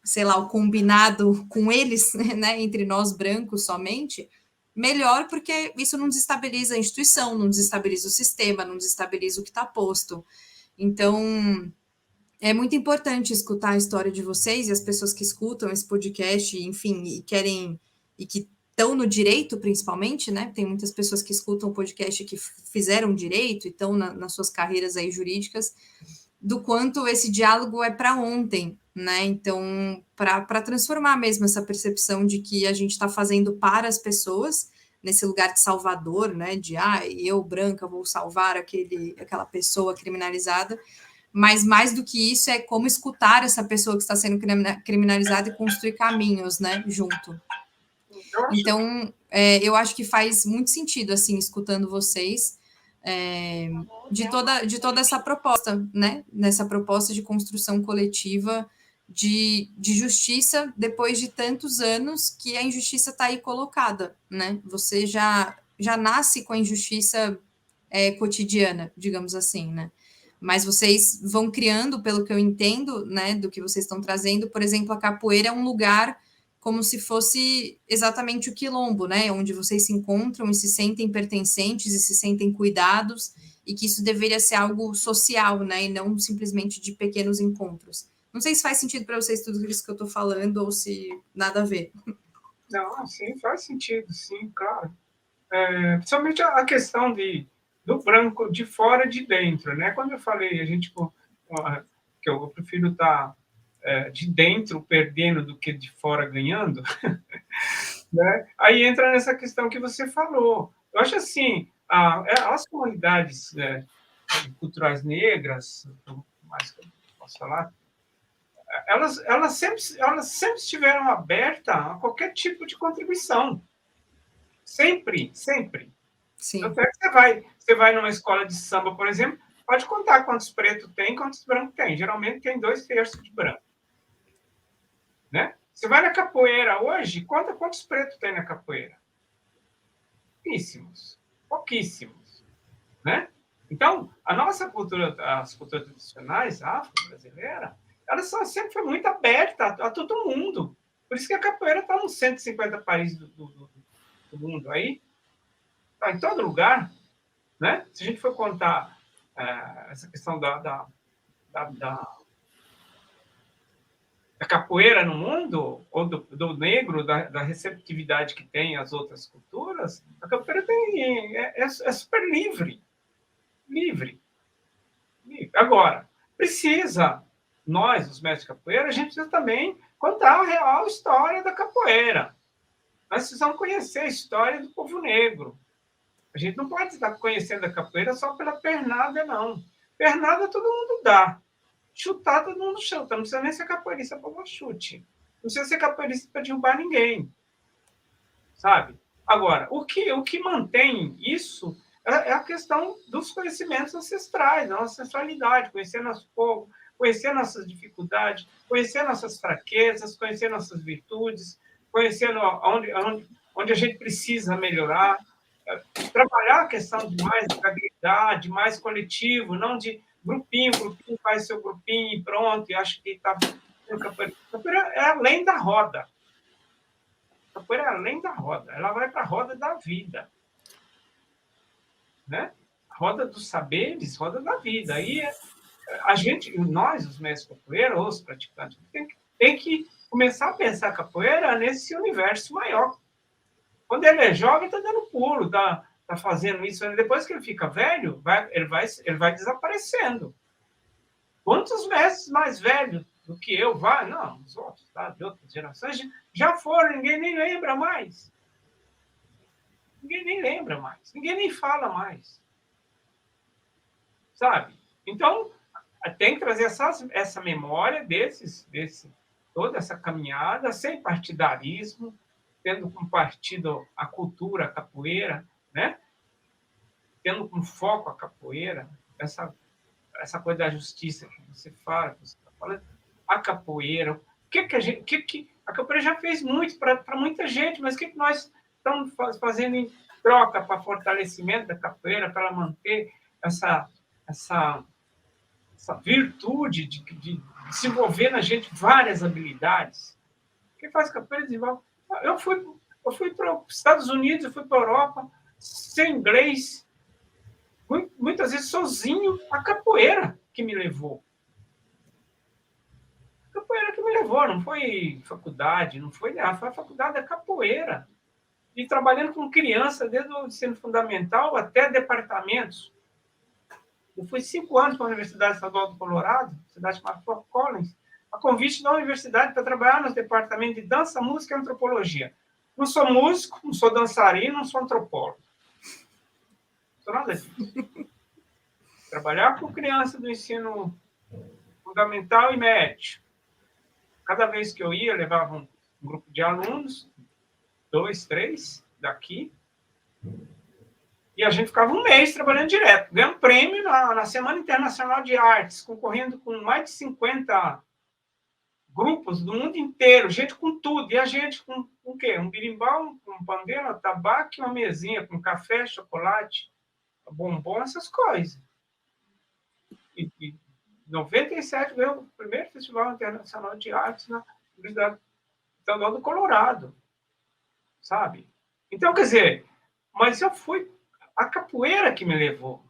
sei lá, o combinado com eles, né, entre nós brancos somente, melhor, porque isso não desestabiliza a instituição, não desestabiliza o sistema, não desestabiliza o que está posto. Então, é muito importante escutar a história de vocês e as pessoas que escutam esse podcast, enfim, e querem, e que estão no direito, principalmente, né? Tem muitas pessoas que escutam o podcast que fizeram direito e estão nas suas carreiras aí jurídicas, do quanto esse diálogo é para ontem, né? Então, para transformar mesmo essa percepção de que a gente está fazendo para as pessoas, nesse lugar de salvador, né? De, eu, branca, vou salvar aquela pessoa criminalizada, mas mais do que isso é como escutar essa pessoa que está sendo criminalizada e construir caminhos, né, junto. Então, eu acho que faz muito sentido, assim, escutando vocês, de toda essa proposta, né, nessa proposta de construção coletiva de justiça depois de tantos anos que a injustiça está aí colocada, né? Você já nasce com a injustiça cotidiana, digamos assim, né? Mas vocês vão criando, pelo que eu entendo, né, do que vocês estão trazendo, por exemplo, a capoeira é um lugar como se fosse exatamente o quilombo, né, onde vocês se encontram e se sentem pertencentes e se sentem cuidados, e que isso deveria ser algo social, né, e não simplesmente de pequenos encontros. Não sei se faz sentido para vocês tudo isso que eu estou falando ou se nada a ver. Não, sim, faz sentido, sim, claro. Principalmente a questão do branco de fora e de dentro, né? Quando eu falei, que eu prefiro estar de dentro perdendo do que de fora ganhando, né? Aí entra nessa questão que você falou. Eu acho assim, as comunidades culturais negras, mais que eu posso falar, elas sempre estiveram abertas a qualquer tipo de contribuição. Sempre, sempre. Sim. Tanto é que você vai numa escola de samba, por exemplo, pode contar quantos pretos tem, quantos brancos tem. Geralmente tem 2/3 de branco. Né? Você vai na capoeira hoje, quantos pretos tem na capoeira? Pouquíssimos. Pouquíssimos. Né? Então, a nossa cultura, as culturas tradicionais afro-brasileira, sempre foi muito aberta a todo mundo. Por isso que a capoeira está nos 150 países do mundo aí. Está em todo lugar. Né? Se a gente for contar essa questão da capoeira no mundo, ou do negro, da receptividade que tem as outras culturas, a capoeira é super livre. Livre. Agora, nós, os mestres de capoeira, a gente precisa também contar a real história da capoeira. Nós precisamos conhecer a história do povo negro. A gente não pode estar conhecendo a capoeira só pela pernada, não. Pernada todo mundo dá. Chutar todo mundo chuta. Não precisa nem ser capoeirista para dar chute. Não precisa ser capoeirista para derrubar ninguém. Sabe? Agora, o que mantém isso é a questão dos conhecimentos ancestrais, da nossa ancestralidade, conhecer nosso povo, conhecer nossas dificuldades, conhecer nossas fraquezas, conhecer nossas virtudes, conhecer onde a gente precisa melhorar, trabalhar a questão de mais habilidade, mais coletivo, não de grupinho faz seu grupinho e pronto, e acho que está... Capoeira é além da roda. Capoeira é além da roda. Ela vai para a roda da vida. Né? Roda dos saberes, roda da vida. Aí nós, os mestres de capoeira, os praticantes, tem que começar a pensar a capoeira nesse universo maior. Quando ele é jovem, está dando pulo, está fazendo isso. Depois que ele fica velho, ele vai desaparecendo. Quantos mestres mais velhos do que eu não, os outros, tá? De outras gerações, já foram, ninguém nem lembra mais. Ninguém nem lembra mais. Ninguém nem fala mais. Sabe? Então, tem que trazer essa memória toda essa caminhada, sem partidarismo, tendo como partido a cultura, a capoeira, né? Tendo como foco a capoeira, essa coisa da justiça que você fala, que você está falando, a capoeira. O que a capoeira já fez muito para muita gente, mas o que nós estamos fazendo em troca para fortalecimento da capoeira, para ela manter essa virtude desenvolver na gente várias habilidades. Quem faz capoeira desenvolve. Eu fui para os Estados Unidos, eu fui para a Europa, sem inglês, muitas vezes sozinho, a capoeira que me levou. A capoeira que me levou, não foi faculdade, não foi nada, foi a faculdade da capoeira. E trabalhando com criança, desde o ensino fundamental até departamentos. Eu fui 5 anos para a Universidade Estadual do Colorado, cidade chamada Fort Collins, a convite da universidade para trabalhar nos departamentos de dança, música e antropologia. Não sou músico, não sou dançarino, não sou antropólogo. Não sou nada disso. Trabalhar com criança do ensino fundamental e médio. Cada vez que eu ia, levava um grupo de alunos, 2, 3, daqui, e a gente ficava um mês trabalhando direto, ganhando prêmio na Semana Internacional de Artes, concorrendo com mais de 50 grupos do mundo inteiro, gente com tudo, e a gente com o quê? Um birimbau, um pandeiro, um tabaco e uma mesinha com café, chocolate, bombom, essas coisas. E em 97 veio o primeiro Festival Internacional de Artes na Universidade Estadual do Colorado, sabe? Então, quer dizer, mas eu fui a capoeira que me levou.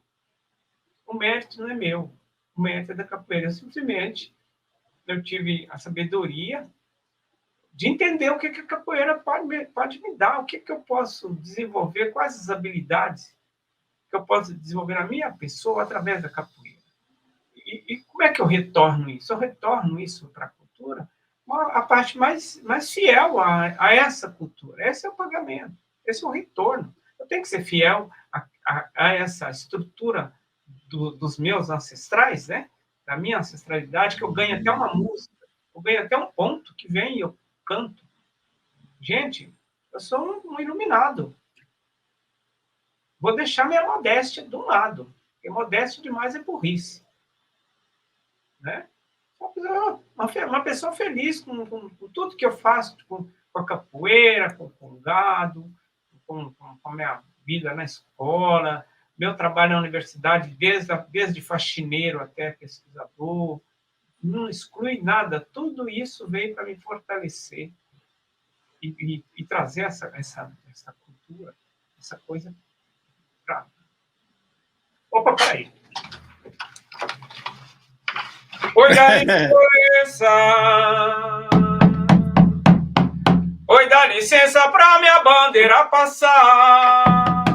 O mérito não é meu, o mérito é da capoeira. Eu tive a sabedoria de entender o que a capoeira pode me dar, o que eu posso desenvolver, quais as habilidades que eu posso desenvolver na minha pessoa através da capoeira. E como é que eu retorno isso? Eu retorno isso para a cultura, a parte mais fiel a essa cultura. Esse é o pagamento, esse é o retorno. Eu tenho que ser fiel a essa estrutura dos meus ancestrais, né? Da minha ancestralidade, que eu ganho até uma música, eu ganho até um ponto que vem e eu canto. Gente, eu sou um iluminado. Vou deixar minha modéstia de um lado, porque modéstia demais é burrice. Né? Uma pessoa feliz com tudo que eu faço, com a capoeira, com o gado, com a minha vida na escola, meu trabalho na universidade, desde faxineiro até pesquisador, não exclui nada, tudo isso veio para me fortalecer e trazer essa cultura, essa coisa para... Opa, peraí. Oi, dá licença. Oi, dá licença pra minha bandeira passar.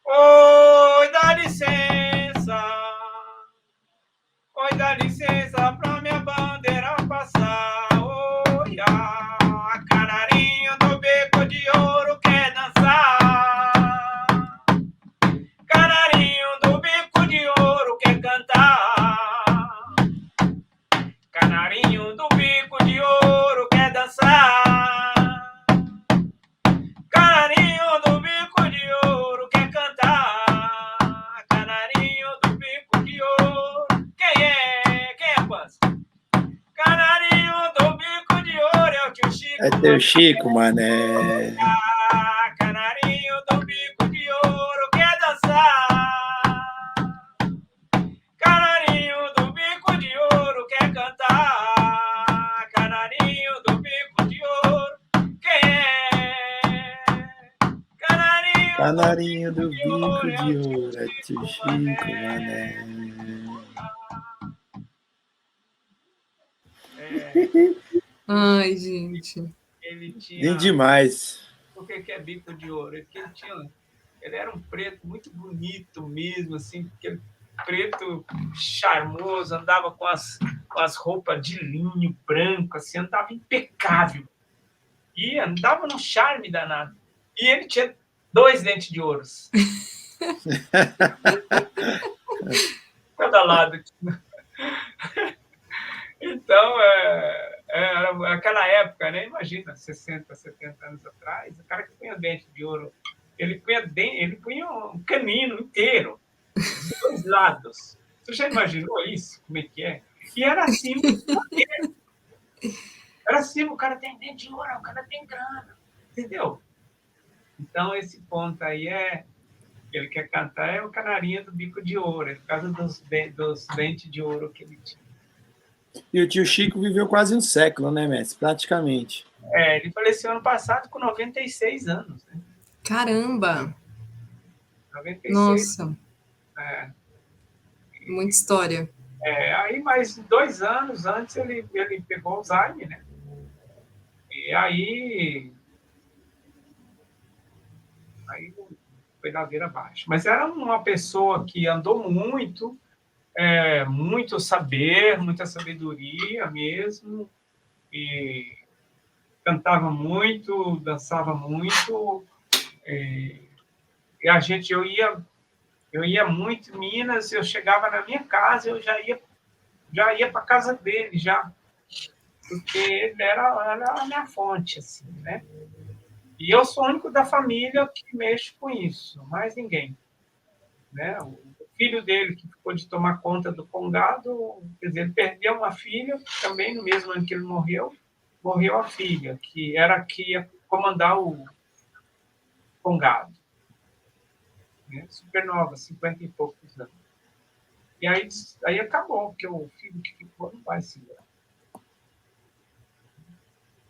Oi, dá licença. Oi, dá licença pra minha bandeira passar. Oi, a canarinho do beco de ouro quer dançar. Canarinho do bico de ouro quer cantar. Canarinho do bico de ouro quer dançar. Canarinho do bico de ouro quer cantar. Canarinho do bico de ouro. Quem é, Pança? Canarinho do bico de ouro é o tio Chico. É teu Chico, mané. Canarinho do bico de ouro quer dançar. Canarinho do bico de ouro quer cantar. Canarinho do bico de ouro. Quem é? Canarinho do bico de ouro é tio Chico, mané. Ai, gente. Ele tinha... Nem demais. Por que é bico de ouro? Ele era um preto muito bonito mesmo, assim, aquele preto charmoso, andava com as roupas de linho branco, assim, andava impecável. E andava num charme danado. E ele tinha 2 dentes de ouro. Cada lado. Então, era aquela época, né? Imagina, 60, 70 anos atrás, o cara que punha dente de ouro, ele punha um canino inteiro, dos 2 lados. Você já imaginou isso? Como é que é? E era assim, o cara tem dente de ouro, o cara tem grana, entendeu? Então, esse ponto aí ele quer cantar é o canarinho do bico de ouro, é por causa dos dentes de ouro que ele tinha. E o tio Chico viveu quase um século, né, mestre? Praticamente. Ele faleceu ano passado com 96 anos, né? Caramba! 96. Nossa, É, muita história. aí, mais 2 anos antes, ele pegou Alzheimer, né? E aí foi ladeira abaixo. Mas era uma pessoa que andou muito, muito saber, muita sabedoria mesmo, e cantava muito, dançava muito, e eu ia muito em Minas, eu chegava na minha casa, eu já ia para casa dele, já, porque ele era a minha fonte, assim, né? E eu sou o único da família que mexe com isso, mais ninguém, né? O filho dele, que ficou de tomar conta do Congado, quer dizer, ele perdeu uma filha, também no mesmo ano que ele morreu a filha, que era a que ia comandar o Congado, né? Super nova, 50 e poucos anos. E aí acabou, porque o filho que ficou não vai segurar.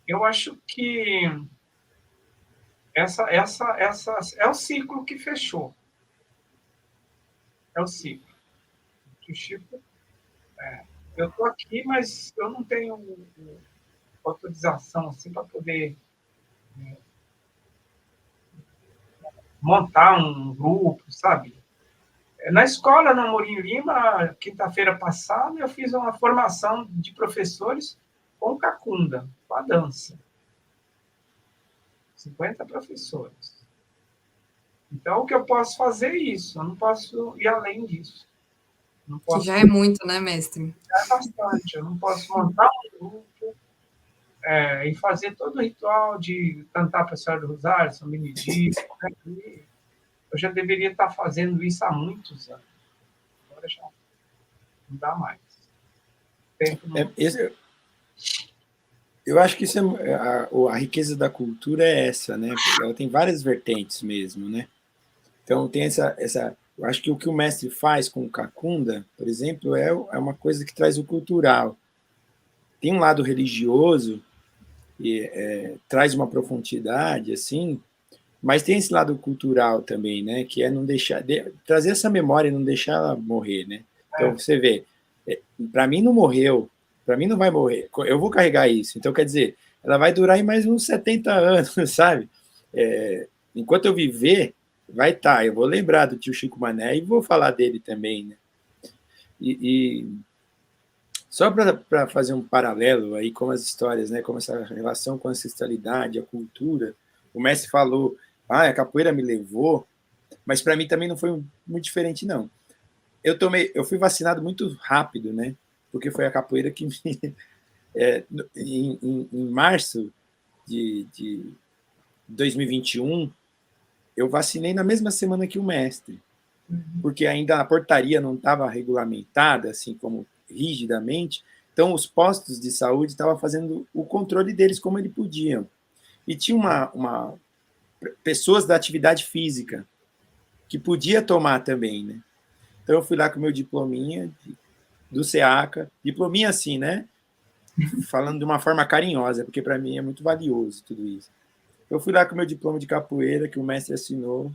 Eu acho que essa é o ciclo que fechou. É o ciclo. O Chico, eu estou aqui, mas eu não tenho autorização assim, para poder montar um grupo, sabe? Na escola, na Amorim Lima, quinta-feira passada, eu fiz uma formação de professores com cacunda, com a dança. 50 professores. Então, o que eu posso fazer é isso, eu não posso ir além disso. Não Que posso já é muito, né, mestre? bastante, eu não posso montar um grupo e fazer todo o ritual de cantar para a Senhora do Rosário, São Benedito. Né? Eu já deveria estar fazendo isso há muitos anos. Agora já não dá mais. Tempo não... Eu acho que isso a riqueza da cultura é essa, né? Ela tem várias vertentes mesmo, né? Então tem eu acho que o mestre faz com o Cacunda, por exemplo, é uma coisa que traz o cultural. Tem um lado religioso e traz uma profundidade, assim, mas tem esse lado cultural também, né? Que é não deixar trazer essa memória e não deixar ela morrer, né? Então você vê, para mim não morreu, para mim não vai morrer. Eu vou carregar isso. Então quer dizer, ela vai durar aí mais uns 70 anos, sabe? Enquanto eu viver, vai estar. Eu vou lembrar do tio Chico Mané e vou falar dele também, né? E só para fazer um paralelo aí com as histórias, né? Como essa relação com a ancestralidade, a cultura. O mestre falou, a capoeira me levou, mas para mim também não foi muito diferente, não. Eu fui vacinado muito rápido, né? Porque foi a capoeira que me, em março de 2021, eu vacinei na mesma semana que o mestre, porque ainda a portaria não estava regulamentada, assim como rigidamente, então os postos de saúde estavam fazendo o controle deles como eles podiam. E tinha pessoas da atividade física que podia tomar também, né? Então eu fui lá com o meu diplominha do SEACA, diplominha assim, né? Falando de uma forma carinhosa, porque para mim é muito valioso tudo isso. Eu fui lá com o meu diploma de capoeira, que o mestre assinou,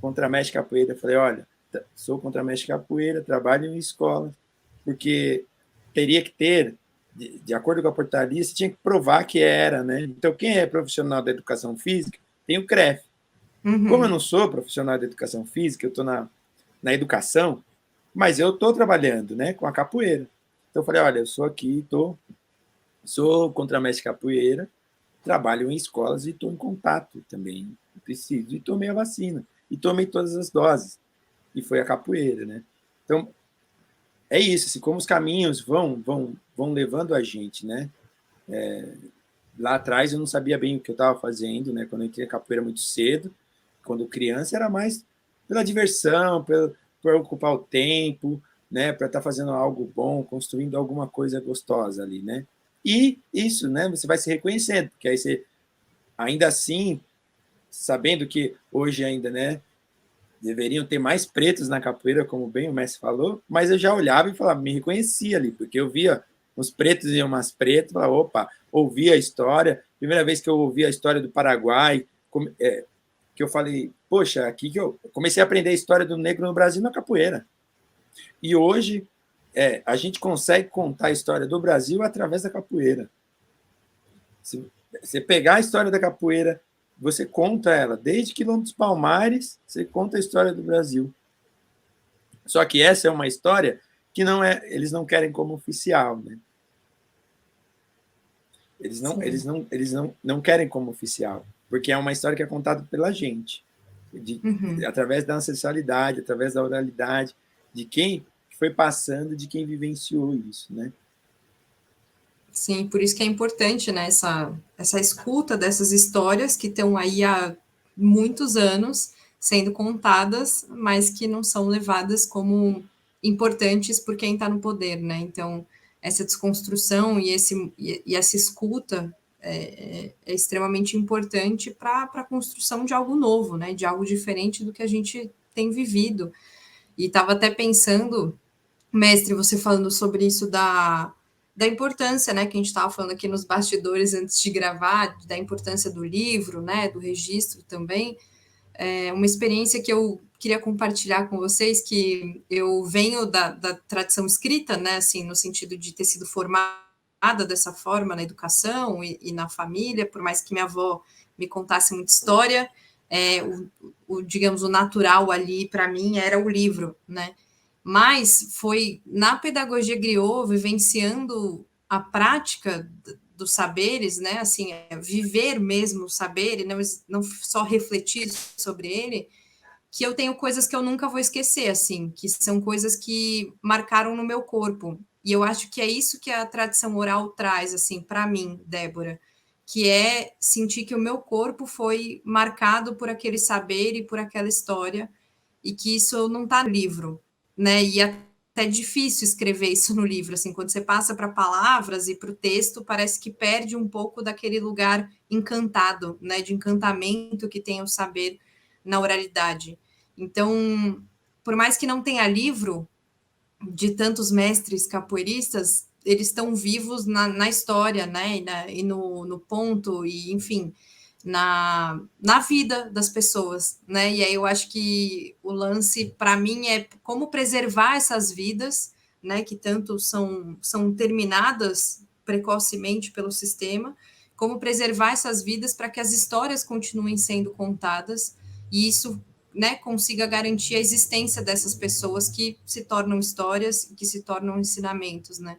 contramestre capoeira. Eu falei, olha, sou contramestre capoeira, trabalho em escola, porque teria que ter, de acordo com a portaria, você tinha que provar que era, né? Então, quem é profissional da educação física tem o CREF. Como eu não sou profissional da educação física, eu estou na educação, mas eu estou trabalhando, né, com a capoeira. Então, eu falei, olha, eu sou aqui, sou contramestre capoeira, trabalho em escolas e estou em contato também, preciso. E tomei a vacina, e tomei todas as doses, e foi a capoeira, né? Então, é isso, assim, como os caminhos vão levando a gente, né? Lá atrás eu não sabia bem o que eu estava fazendo, né? Quando eu entrei na capoeira muito cedo, quando criança era mais pela diversão, por ocupar o tempo, né? Para estar fazendo algo bom, construindo alguma coisa gostosa ali, né? E isso, né? Você vai se reconhecendo, porque aí você, ainda assim, sabendo que hoje ainda, né? Deveriam ter mais pretos na capoeira, como bem o mestre falou, mas eu já olhava e falava, me reconhecia ali, porque eu via uns pretos e umas pretas, falava, opa, ouvi a história, primeira vez que eu ouvi a história do Paraguai, que eu falei, poxa, aqui que eu comecei a aprender a história do negro no Brasil na capoeira. E hoje a gente consegue contar a história do Brasil através da capoeira. Se você pegar a história da capoeira, você conta ela, desde Quilombo dos Palmares, você conta a história do Brasil. Só que essa é uma história que eles não querem como oficial, né? Eles não querem como oficial, porque é uma história que é contada pela gente, através da ancestralidade, através da oralidade, de quem foi passando, de quem vivenciou isso, né? Sim, por isso que é importante, né, essa escuta dessas histórias que estão aí há muitos anos sendo contadas, mas que não são levadas como importantes por quem está no poder, né? Então, essa desconstrução e essa escuta é extremamente importante para a construção de algo novo, né? De algo diferente do que a gente tem vivido. E estava até pensando, mestre, você falando sobre isso da importância, né, que a gente estava falando aqui nos bastidores antes de gravar, da importância do livro, né, do registro também. Uma experiência que eu queria compartilhar com vocês, que eu venho da tradição escrita, né, assim, no sentido de ter sido formada dessa forma na educação e na família, por mais que minha avó me contasse muita história, digamos, o natural ali para mim era o livro, né? Mas foi na pedagogia griot, vivenciando a prática dos saberes, né? Assim, viver mesmo o saber e não só refletir sobre ele, que eu tenho coisas que eu nunca vou esquecer, assim, que são coisas que marcaram no meu corpo. E eu acho que é isso que a tradição oral traz, assim, para mim, Débora, que é sentir que o meu corpo foi marcado por aquele saber e por aquela história, e que isso não está no livro, né? E é até difícil escrever isso no livro, assim, quando você passa para palavras e para o texto, parece que perde um pouco daquele lugar encantado, né? De encantamento que tem o saber na oralidade. Então, por mais que não tenha livro de tantos mestres capoeiristas, eles estão vivos na história, né? E no ponto, e enfim, na vida das pessoas, né? E aí eu acho que o lance, para mim, é como preservar essas vidas, né? Que tanto são terminadas precocemente pelo sistema, como preservar essas vidas para que as histórias continuem sendo contadas, e isso, né, consiga garantir a existência dessas pessoas que se tornam histórias, que se tornam ensinamentos, né?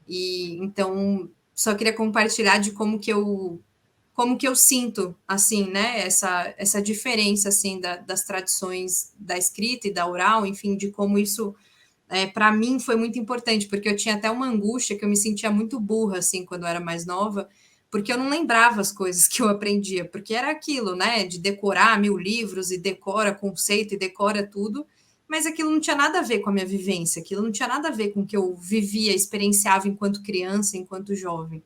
E então só queria compartilhar de como que eu sinto, assim, né, essa diferença, assim, das tradições da escrita e da oral, enfim, de como isso, para mim, foi muito importante, porque eu tinha até uma angústia que eu me sentia muito burra, assim, quando eu era mais nova, porque eu não lembrava as coisas que eu aprendia, porque era aquilo, né, de decorar 1000 livros e decora conceito e decora tudo, mas aquilo não tinha nada a ver com a minha vivência, aquilo não tinha nada a ver com o que eu vivia, experienciava enquanto criança, enquanto jovem.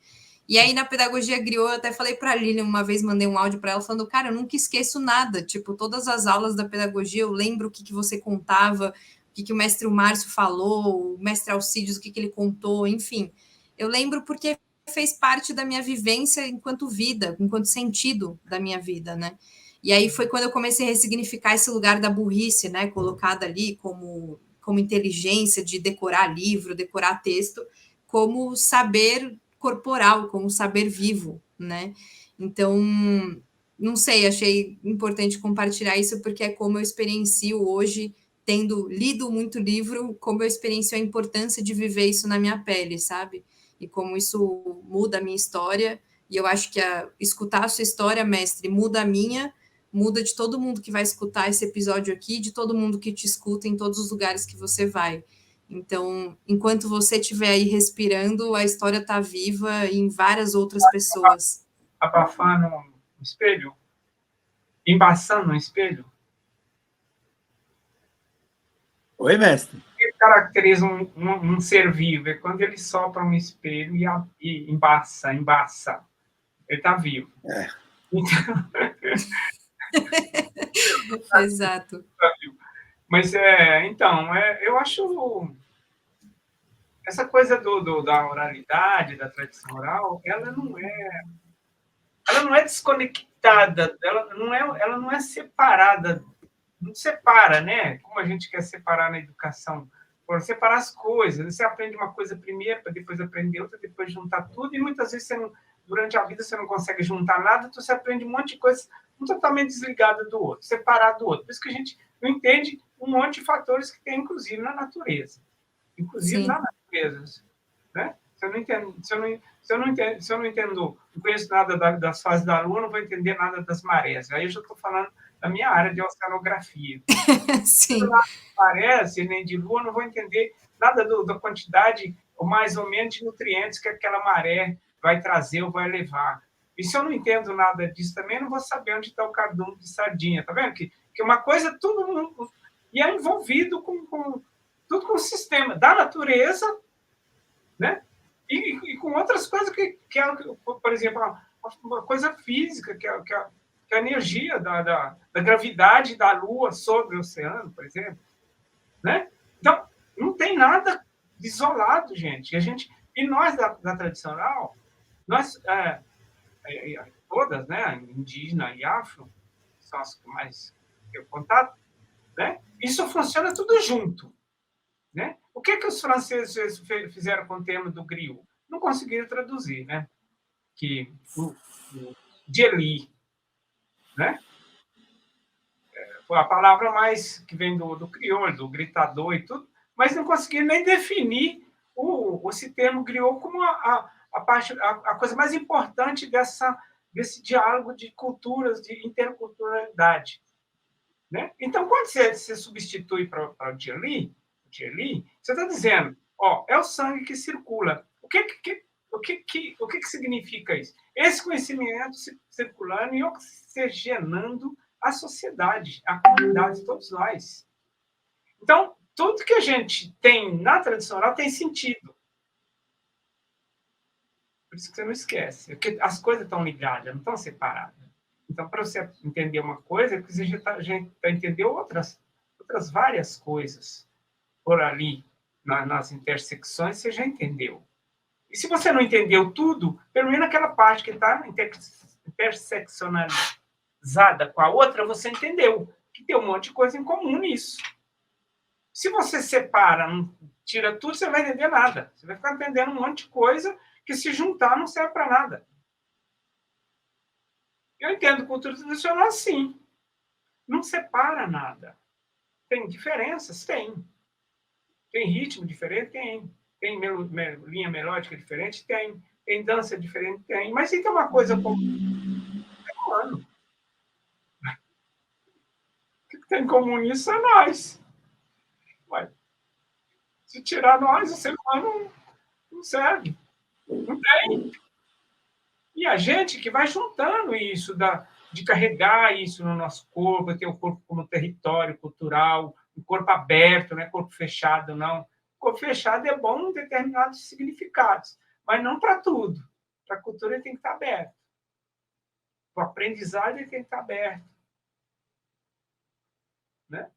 E aí, na pedagogia griot, eu até falei para a Lilian, uma vez mandei um áudio para ela, falando, cara, eu nunca esqueço nada, tipo, todas as aulas da pedagogia, eu lembro o que você contava, o que o mestre Márcio falou, o mestre Alcides, o que ele contou, enfim. Eu lembro porque fez parte da minha vivência enquanto vida, enquanto sentido da minha vida, né? E aí foi quando eu comecei a ressignificar esse lugar da burrice, né, colocada ali como inteligência de decorar livro, decorar texto, como saber corporal, como saber vivo, né? Então, não sei, achei importante compartilhar isso, porque é como eu experiencio hoje, tendo lido muito livro, como eu experiencio a importância de viver isso na minha pele, sabe? E como isso muda a minha história. E eu acho que escutar a sua história, mestre, muda a minha, muda de todo mundo que vai escutar esse episódio aqui, de todo mundo que te escuta em todos os lugares que você vai. Então, enquanto você estiver aí respirando, a história está viva em várias outras pessoas. Abafar no espelho? Embaçando no espelho? Oi, mestre. O que caracteriza um ser vivo? É quando ele sopra um espelho e embaça. Ele está vivo. Então... Exato. Mas, então, eu acho essa coisa da oralidade, da tradição oral, ela não é desconectada, ela não é separada, não separa, né? Como a gente quer separar na educação, por separar as coisas. Você aprende uma coisa primeiro, para depois aprender outra, depois juntar tudo, e muitas vezes durante a vida você não consegue juntar nada, então você aprende um monte de coisas um totalmente desligada do outro, separado do outro. Por isso que a gente não entende um monte de fatores que tem, inclusive, na natureza. Inclusive Sim. na natureza. Né? Se eu não entendo, se eu não entendo, não conheço nada das fases da Lua, não vou entender nada das marés. Aí eu já estou falando da minha área de oceanografia. Sim. Marés e nem de Lua, não vou entender nada da quantidade, ou mais ou menos, de nutrientes que aquela maré vai trazer ou vai levar. E se eu não entendo nada disso também, eu não vou saber onde está o cardume de sardinha. Tá vendo? Que uma coisa, tudo. E é envolvido tudo com o sistema da natureza, né? E com outras coisas que é, por exemplo, uma coisa física, que é a energia da gravidade da Lua sobre o oceano, por exemplo. Né? Então, não tem nada isolado, gente. E nós, da tradicional, nós, todas, né, indígena e afro, são as que mais eu contato, né? Isso funciona tudo junto. Né? O que os franceses fizeram com o termo do griot? Não conseguiram traduzir, né? Que o Djeli, né? Foi a palavra mais que vem do crioulo, do gritador e tudo, mas não conseguiram nem definir esse termo griot como a coisa mais importante desse diálogo de culturas, de interculturalidade. Né? Então, quando você substitui para o Djeli, você está dizendo, é o sangue que circula. O que significa isso? Esse conhecimento circulando e oxigenando a sociedade, a comunidade, todos nós. Então, tudo que a gente tem na tradição oral tem sentido. Por isso que você não esquece. Porque as coisas estão ligadas, não estão separadas. Então, para você entender uma coisa, você já está entendendo outras várias coisas por ali, nas intersecções, você já entendeu. E se você não entendeu tudo, pelo menos aquela parte que está interseccionalizada com a outra, você entendeu que tem um monte de coisa em comum nisso. Se você separa, tira tudo, você não vai entender nada. Você vai ficar entendendo um monte de coisa que, se juntar, não serve para nada. Eu entendo cultura tradicional assim. Não separa nada. Tem diferenças? Tem. Tem ritmo diferente? Tem. Tem linha melódica diferente? Tem. Tem dança diferente? Tem. Mas se tem uma coisa como é humano. O que tem em comum nisso é nós. Ué, se tirar nós, o ser humano não serve. Não tem. E a gente que vai juntando isso, de carregar isso no nosso corpo, ter o corpo como território cultural, um corpo aberto, não é corpo fechado, não. Corpo fechado é bom em determinados significados, mas não para tudo. Para a cultura ele tem que estar aberto. O aprendizado ele tem que estar aberto. Né?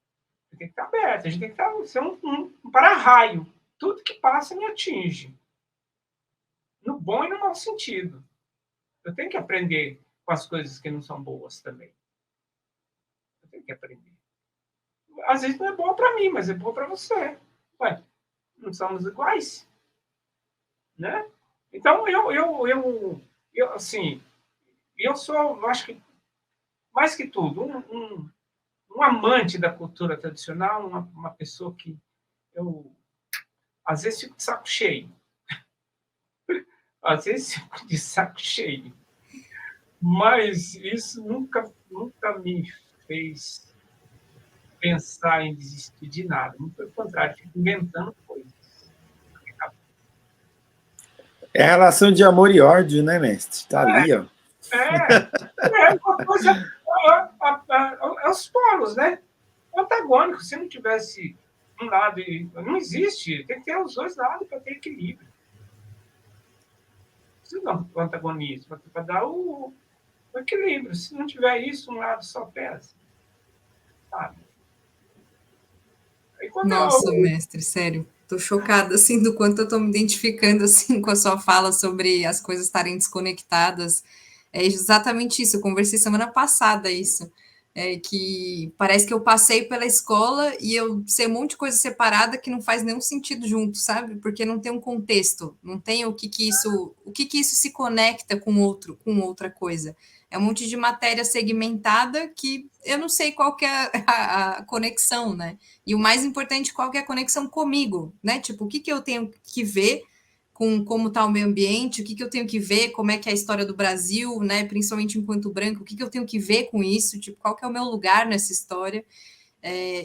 Ele tem que estar aberto. A gente tem que ser um para-raio. Tudo que passa me atinge. No bom e no mau sentido. Eu tenho que aprender com as coisas que não são boas também. Eu tenho que aprender. Às vezes não é boa para mim, mas é boa para você. Ué, não somos iguais? Né? Então, assim, eu sou, eu acho que, mais que tudo, um amante da cultura tradicional, uma pessoa que eu, às vezes, fico de saco cheio. Às vezes, fico de saco cheio. Mas isso nunca me fez pensar em desistir de nada. Muito pelo contrário, fico inventando coisas. É a relação de amor e ódio, né, mestre? Está ali, ó. Uma coisa. É os polos, né? Antagônico. Se não tivesse um lado, não existe. Tem que ter os dois lados para ter equilíbrio. Se não o antagonismo, para dar o equilíbrio. Se não tiver isso, um lado só pesa. Sabe? Nossa, mestre, sério. Tô chocada, assim, do quanto eu tô me identificando, assim, com a sua fala sobre as coisas estarem desconectadas. É exatamente isso, eu conversei semana passada isso, que parece que eu passei pela escola e eu sei um monte de coisa separada que não faz nenhum sentido junto, sabe? Porque não tem um contexto, não tem o que isso se conecta com outro, com outra coisa. É um monte de matéria segmentada que eu não sei qual que é a conexão, né? E o mais importante, qual que é a conexão comigo, né? Tipo, o que eu tenho que ver com como está o meio ambiente, o que eu tenho que ver, como é que é a história do Brasil, né? Principalmente enquanto branco, o que eu tenho que ver com isso, tipo, qual que é o meu lugar nessa história.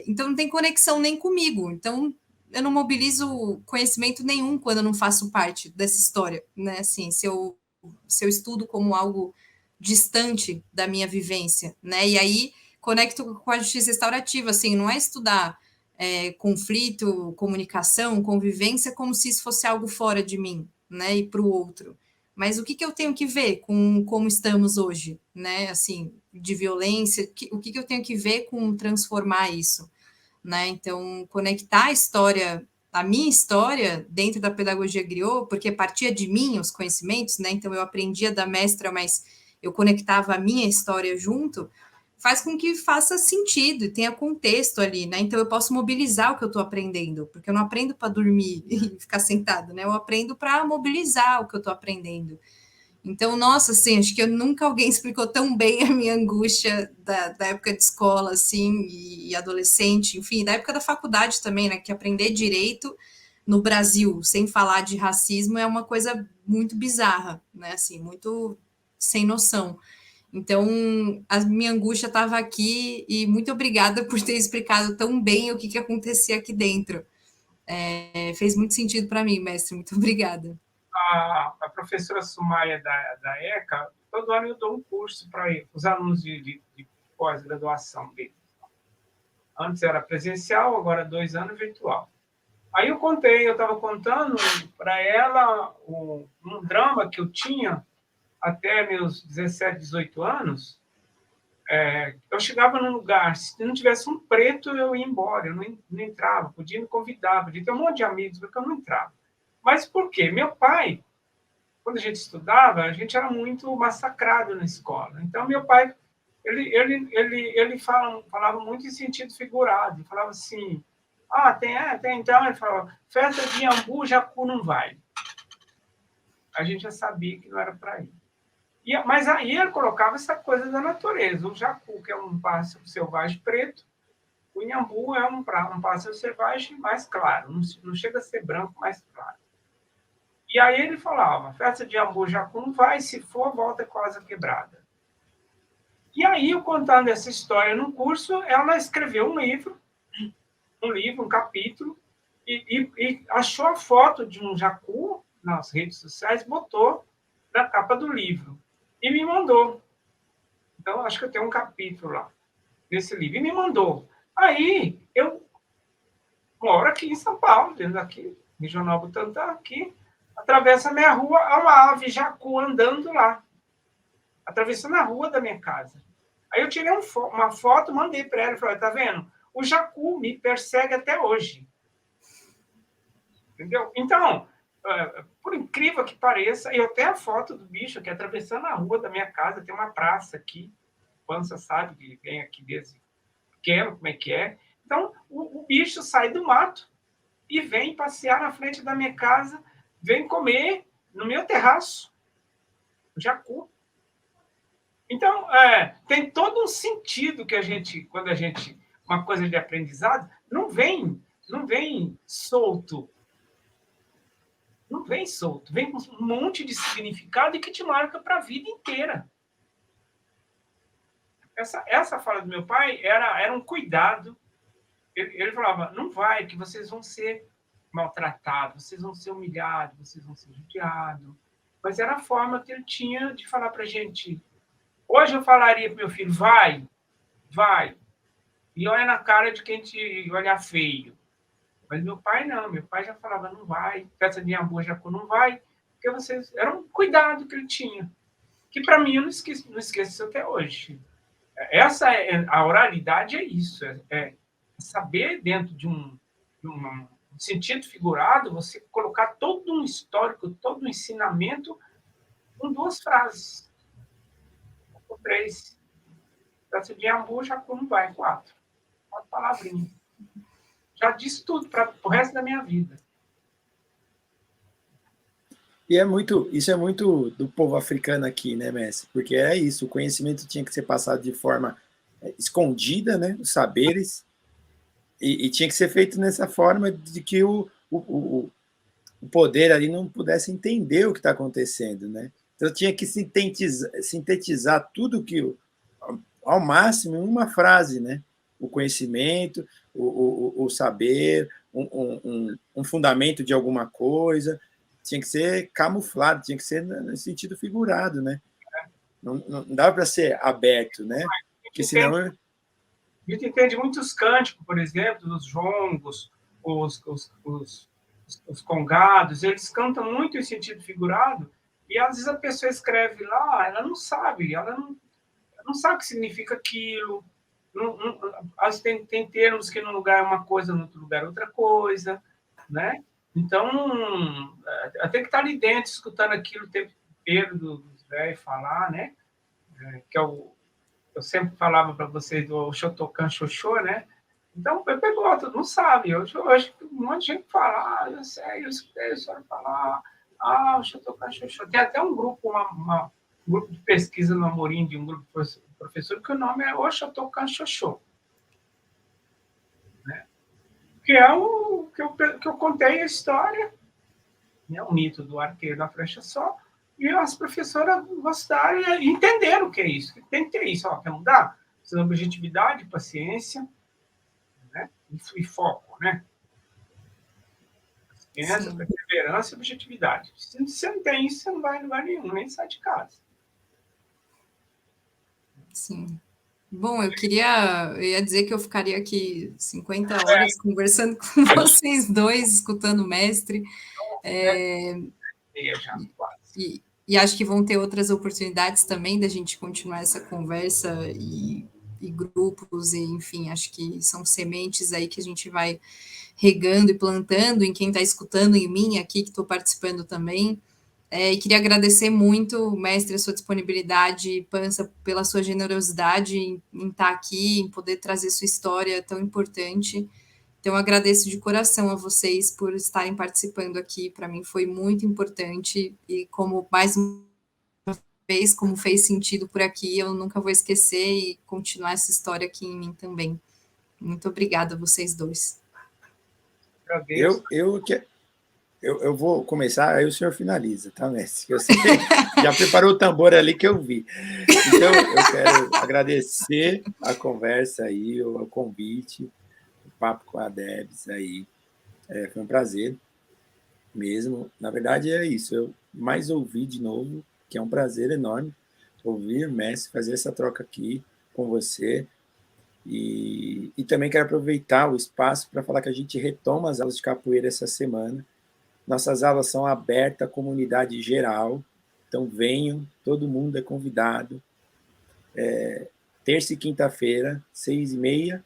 Então não tem conexão nem comigo. Então eu não mobilizo conhecimento nenhum quando eu não faço parte dessa história, né? Assim, se eu estudo como algo distante da minha vivência, né? E aí conecto com a justiça restaurativa, assim, não é estudar conflito, comunicação, convivência, como se isso fosse algo fora de mim, né? E para o outro. Mas o que eu tenho que ver com como estamos hoje, né? Assim, de violência, o que eu tenho que ver com transformar isso, né? Então, conectar a minha história dentro da pedagogia griot, porque partia de mim os conhecimentos, né? Então eu aprendia da mestra, mas eu conectava a minha história junto, faz com que faça sentido e tenha contexto ali, né? Então eu posso mobilizar o que eu estou aprendendo, porque eu não aprendo para dormir e ficar sentado, né? Eu aprendo para mobilizar o que eu estou aprendendo. Então, nossa, assim, acho que nunca alguém explicou tão bem a minha angústia da época de escola, assim, e adolescente, enfim, da época da faculdade também, né? Que aprender direito no Brasil, sem falar de racismo, é uma coisa muito bizarra, né? Assim, muito sem noção. Então, a minha angústia estava aqui e muito obrigada por ter explicado tão bem o que acontecia aqui dentro. Fez muito sentido para mim, mestre. Muito obrigada. A professora Sumaia da ECA, todo ano eu dou um curso para os alunos de pós-graduação dele. Antes era presencial, agora 2 anos virtual. Aí eu estava contando para ela um drama que eu tinha até meus 17, 18 anos. Eu chegava num lugar, se não tivesse um preto, eu ia embora, eu não entrava, podia me convidar, podia ter um monte de amigos, porque eu não entrava. Mas por quê? Meu pai, quando a gente estudava, a gente era muito massacrado na escola. Então, meu pai, ele falava muito em sentido figurado. Ele falava assim, tem, então, ele falava, festa de Iambu, Jacu não vai. A gente já sabia que não era para ir. Mas aí ele colocava essa coisa da natureza. O jacu, que é um pássaro selvagem preto, o Inhambu é um pássaro selvagem mais claro, não chega a ser branco, mais claro. E aí ele falava, festa de Iambu, Jacu não vai, se for, volta com a asa quebrada. E aí, eu contando essa história no curso, ela escreveu um capítulo, e achou a foto de um jacu nas redes sociais, botou na capa do livro e me mandou. Então, acho que eu tenho um capítulo lá desse livro. E me mandou. Aí, eu moro aqui em São Paulo, dentro daqui, Regional Butantã, aqui. Atravessa a minha rua, há uma ave jacu andando lá. Atravessando a rua da minha casa. Aí eu tirei uma foto, mandei para ela e falei, tá vendo? O jacu me persegue até hoje. Entendeu? Então, por incrível que pareça, eu tenho a foto do bicho que atravessando a rua da minha casa, tem uma praça aqui, Pança sabe que vem aqui desde pequeno, como é que é. Então, o bicho sai do mato e vem passear na frente da minha casa, vem comer no meu terraço, jacu. Então, tem todo um sentido que quando a gente, uma coisa de aprendizado, não vem solto. Não vem solto, vem com um monte de significado e que te marca para a vida inteira. Essa fala do meu pai era um cuidado. Ele falava, não vai, que vocês vão ser maltratados, vocês vão ser humilhados, vocês vão ser judiados. Mas era a forma que ele tinha de falar para a gente. Hoje eu falaria para meu filho, vai, e olha na cara de quem te olhar feio. Mas meu pai não, meu pai já falava, não vai, festa de Iambu, Jacu não vai, porque vocês... Era um cuidado que ele tinha, que para mim eu não esqueço até hoje. A oralidade é isso, é saber dentro de um sentido figurado, você colocar todo um histórico, todo um ensinamento com 2 frases, ou 3. Peça de amor, já como vai, 4 palavrinhas. Já disse tudo para o resto da minha vida. E isso é muito do povo africano aqui, né, mestre? Porque é isso, o conhecimento tinha que ser passado de forma escondida, né, os saberes, e tinha que ser feito nessa forma de que o poder ali não pudesse entender o que está acontecendo, né? Então tinha que sintetizar tudo que, ao máximo, em uma frase, né? O conhecimento, o saber, um fundamento de alguma coisa, tinha que ser camuflado, tinha que ser no sentido figurado, né? Não dava para ser aberto, né? Porque senão... A gente entende muitos cânticos, por exemplo, dos jongos, os congados, eles cantam muito em sentido figurado, e às vezes a pessoa escreve lá, ela não sabe o que significa aquilo. Às vezes tem termos que num lugar é uma coisa, no outro lugar é outra coisa, né? Então, tem que estar ali dentro, escutando aquilo o tempo inteiro dos velhos falar, né? Que é eu sempre falava para vocês do Shotokan Xoxô, né? Então, pegou, todo mundo sabe. Eu acho que um monte de gente fala, eu sei, eu escutei a senhora falar, o Shotokan Xoxô. Tem até um grupo, um grupo de pesquisa no Amorim, de um grupo de professor, que o nome é o Shotokan Xoxô. Né? Que é o que eu contei a história, né? O mito do arqueiro da flecha só, e as professoras gostaram e entenderam o que é isso. Tem que ter isso, quer mudar? Precisa de objetividade, paciência, né? E foco, né? Paciência, perseverança e objetividade. Se você não tem isso, você não vai em lugar nenhum, nem sai de casa. Sim. Bom, eu ia dizer que eu ficaria aqui 50 horas conversando com vocês dois, escutando o mestre. E acho que vão ter outras oportunidades também da gente continuar essa conversa e grupos, e enfim, acho que são sementes aí que a gente vai regando e plantando em quem está escutando, em mim aqui, que estou participando também. E queria agradecer muito, mestre, a sua disponibilidade, Pansa, pela sua generosidade em estar aqui, em poder trazer sua história tão importante. Então, agradeço de coração a vocês por estarem participando aqui. Para mim foi muito importante e como mais uma vez, como fez sentido por aqui, eu nunca vou esquecer e continuar essa história aqui em mim também. Muito obrigada a vocês dois. Eu vou começar, aí o senhor finaliza, tá, mestre? Você já preparou o tambor ali que eu vi. Então, eu quero agradecer a conversa aí, o convite, o papo com a Debs aí. Foi um prazer mesmo. Na verdade, é isso. Eu mais ouvi de novo, que é um prazer enorme ouvir, mestre, fazer essa troca aqui com você. E também quero aproveitar o espaço para falar que a gente retoma as aulas de capoeira essa semana. Nossas aulas são abertas à comunidade geral, então venham, todo mundo é convidado. Terça e quinta-feira, 6h30,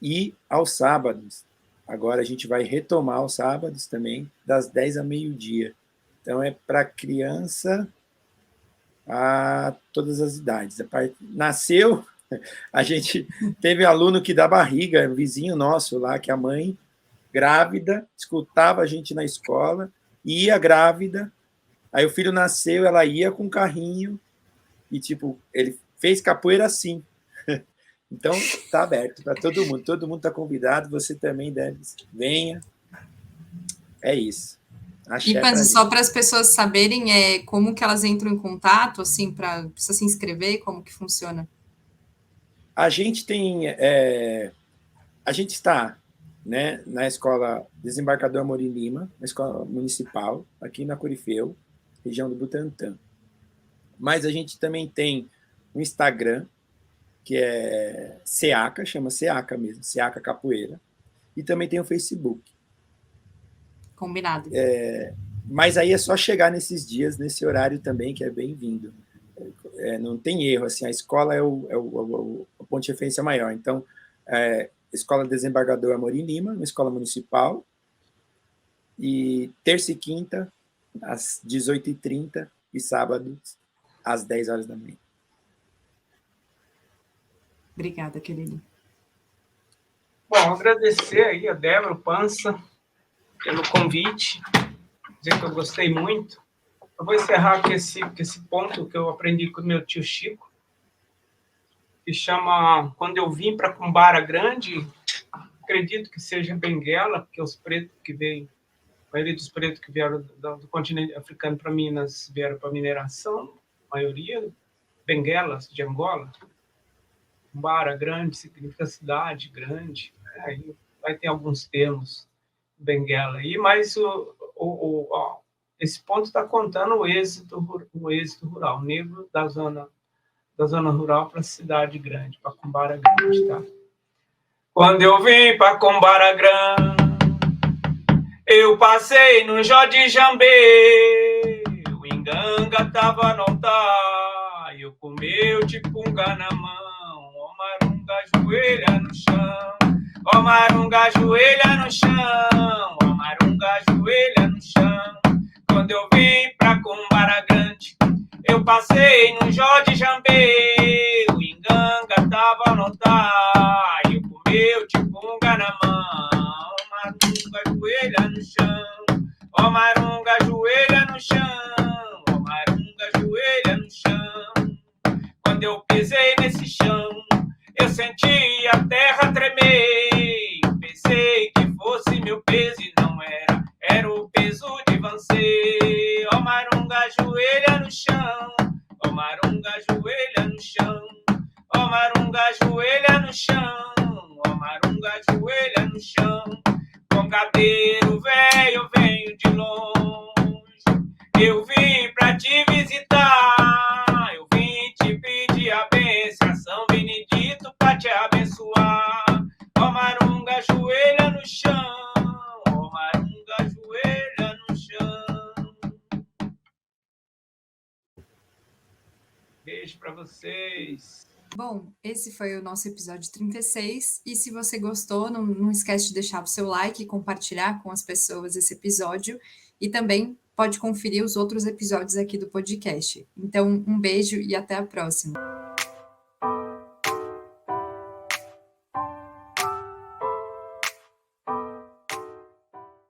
e aos sábados. Agora a gente vai retomar aos sábados também, das 10 a meio-dia. Então é para criança a todas as idades. Nasceu, a gente teve aluno que dá barriga, vizinho nosso lá, que a mãe grávida, escutava a gente na escola, ia grávida, aí o filho nasceu, ela ia com o carrinho, e tipo, ele fez capoeira assim. Então, está aberto para todo mundo está convidado, você também deve, venha. É isso. E, Panzi, só para as pessoas saberem como que elas entram em contato, assim, para se inscrever, como que funciona? A gente tem... a gente está, né, na Escola Desembarcador Amorim Lima, na Escola Municipal, aqui na Corifeu, região do Butantã. Mas a gente também tem um Instagram, que é SEACA, chama SEACA mesmo, SEACA Capoeira, e também tem o Facebook. Combinado. Mas aí é só chegar nesses dias, nesse horário também, que é bem-vindo. Não tem erro, assim, a escola é o ponto de referência maior. Então, Escola Desembargador Amorim Lima, uma escola municipal, e terça e quinta, às 18h30, e sábados, às 10 horas da manhã. Obrigada, querido. Bom, agradecer aí a Débora Pança pelo convite, dizer que eu gostei muito. Eu vou encerrar com esse ponto que eu aprendi com o meu tio Chico, que chama Quando Eu Vim para Cumbara Grande, acredito que seja Benguela, porque os pretos que veio, a maioria dos pretos que vieram do continente africano para Minas vieram para mineração, a maioria Benguelas de Angola. Cumbara Grande significa cidade grande, aí vai ter alguns termos Benguela aí, mas esse ponto está contando o êxito rural, negro da zona rural para a cidade grande, para Cumbara Grande, tá? Quando eu vim para Cumbara Grande, eu passei no Jorge Jambê, o Inganga tava no tá, eu com meu tipunga na mão, o Marunga ajoelha no chão, o Marunga ajoelha no chão, o Marunga ajoelha no chão. Quando eu vim pra Cumbara Grande, eu passei no Jorge Jambê, o Inganga tava no tá, eu com meu tipunga na mão, o Marunga ajoelha no chão, o Marunga ajoelha no chão, o Marunga ajoelha no chão. Quando eu pisei nesse chão, eu senti a terra tremer, eu pensei que fosse meu peso e não era, era o peso de você. O Marunga ajoelha no chão, o Marunga ajoelha no chão, o Marunga ajoelha no chão, o Marunga ajoelha no chão. Congadeiro velho, eu venho de longe, eu vim pra te visitar, eu vim te pedir a bênção, São Benedito pra te abençoar. Ó Marunga ajoelha no chão, ó Marunga ajoelha no chão. Beijo pra vocês. Bom, esse foi o nosso episódio 36, e se você gostou, não esquece de deixar o seu like e compartilhar com as pessoas esse episódio, e também pode conferir os outros episódios aqui do podcast. Então, um beijo e até a próxima.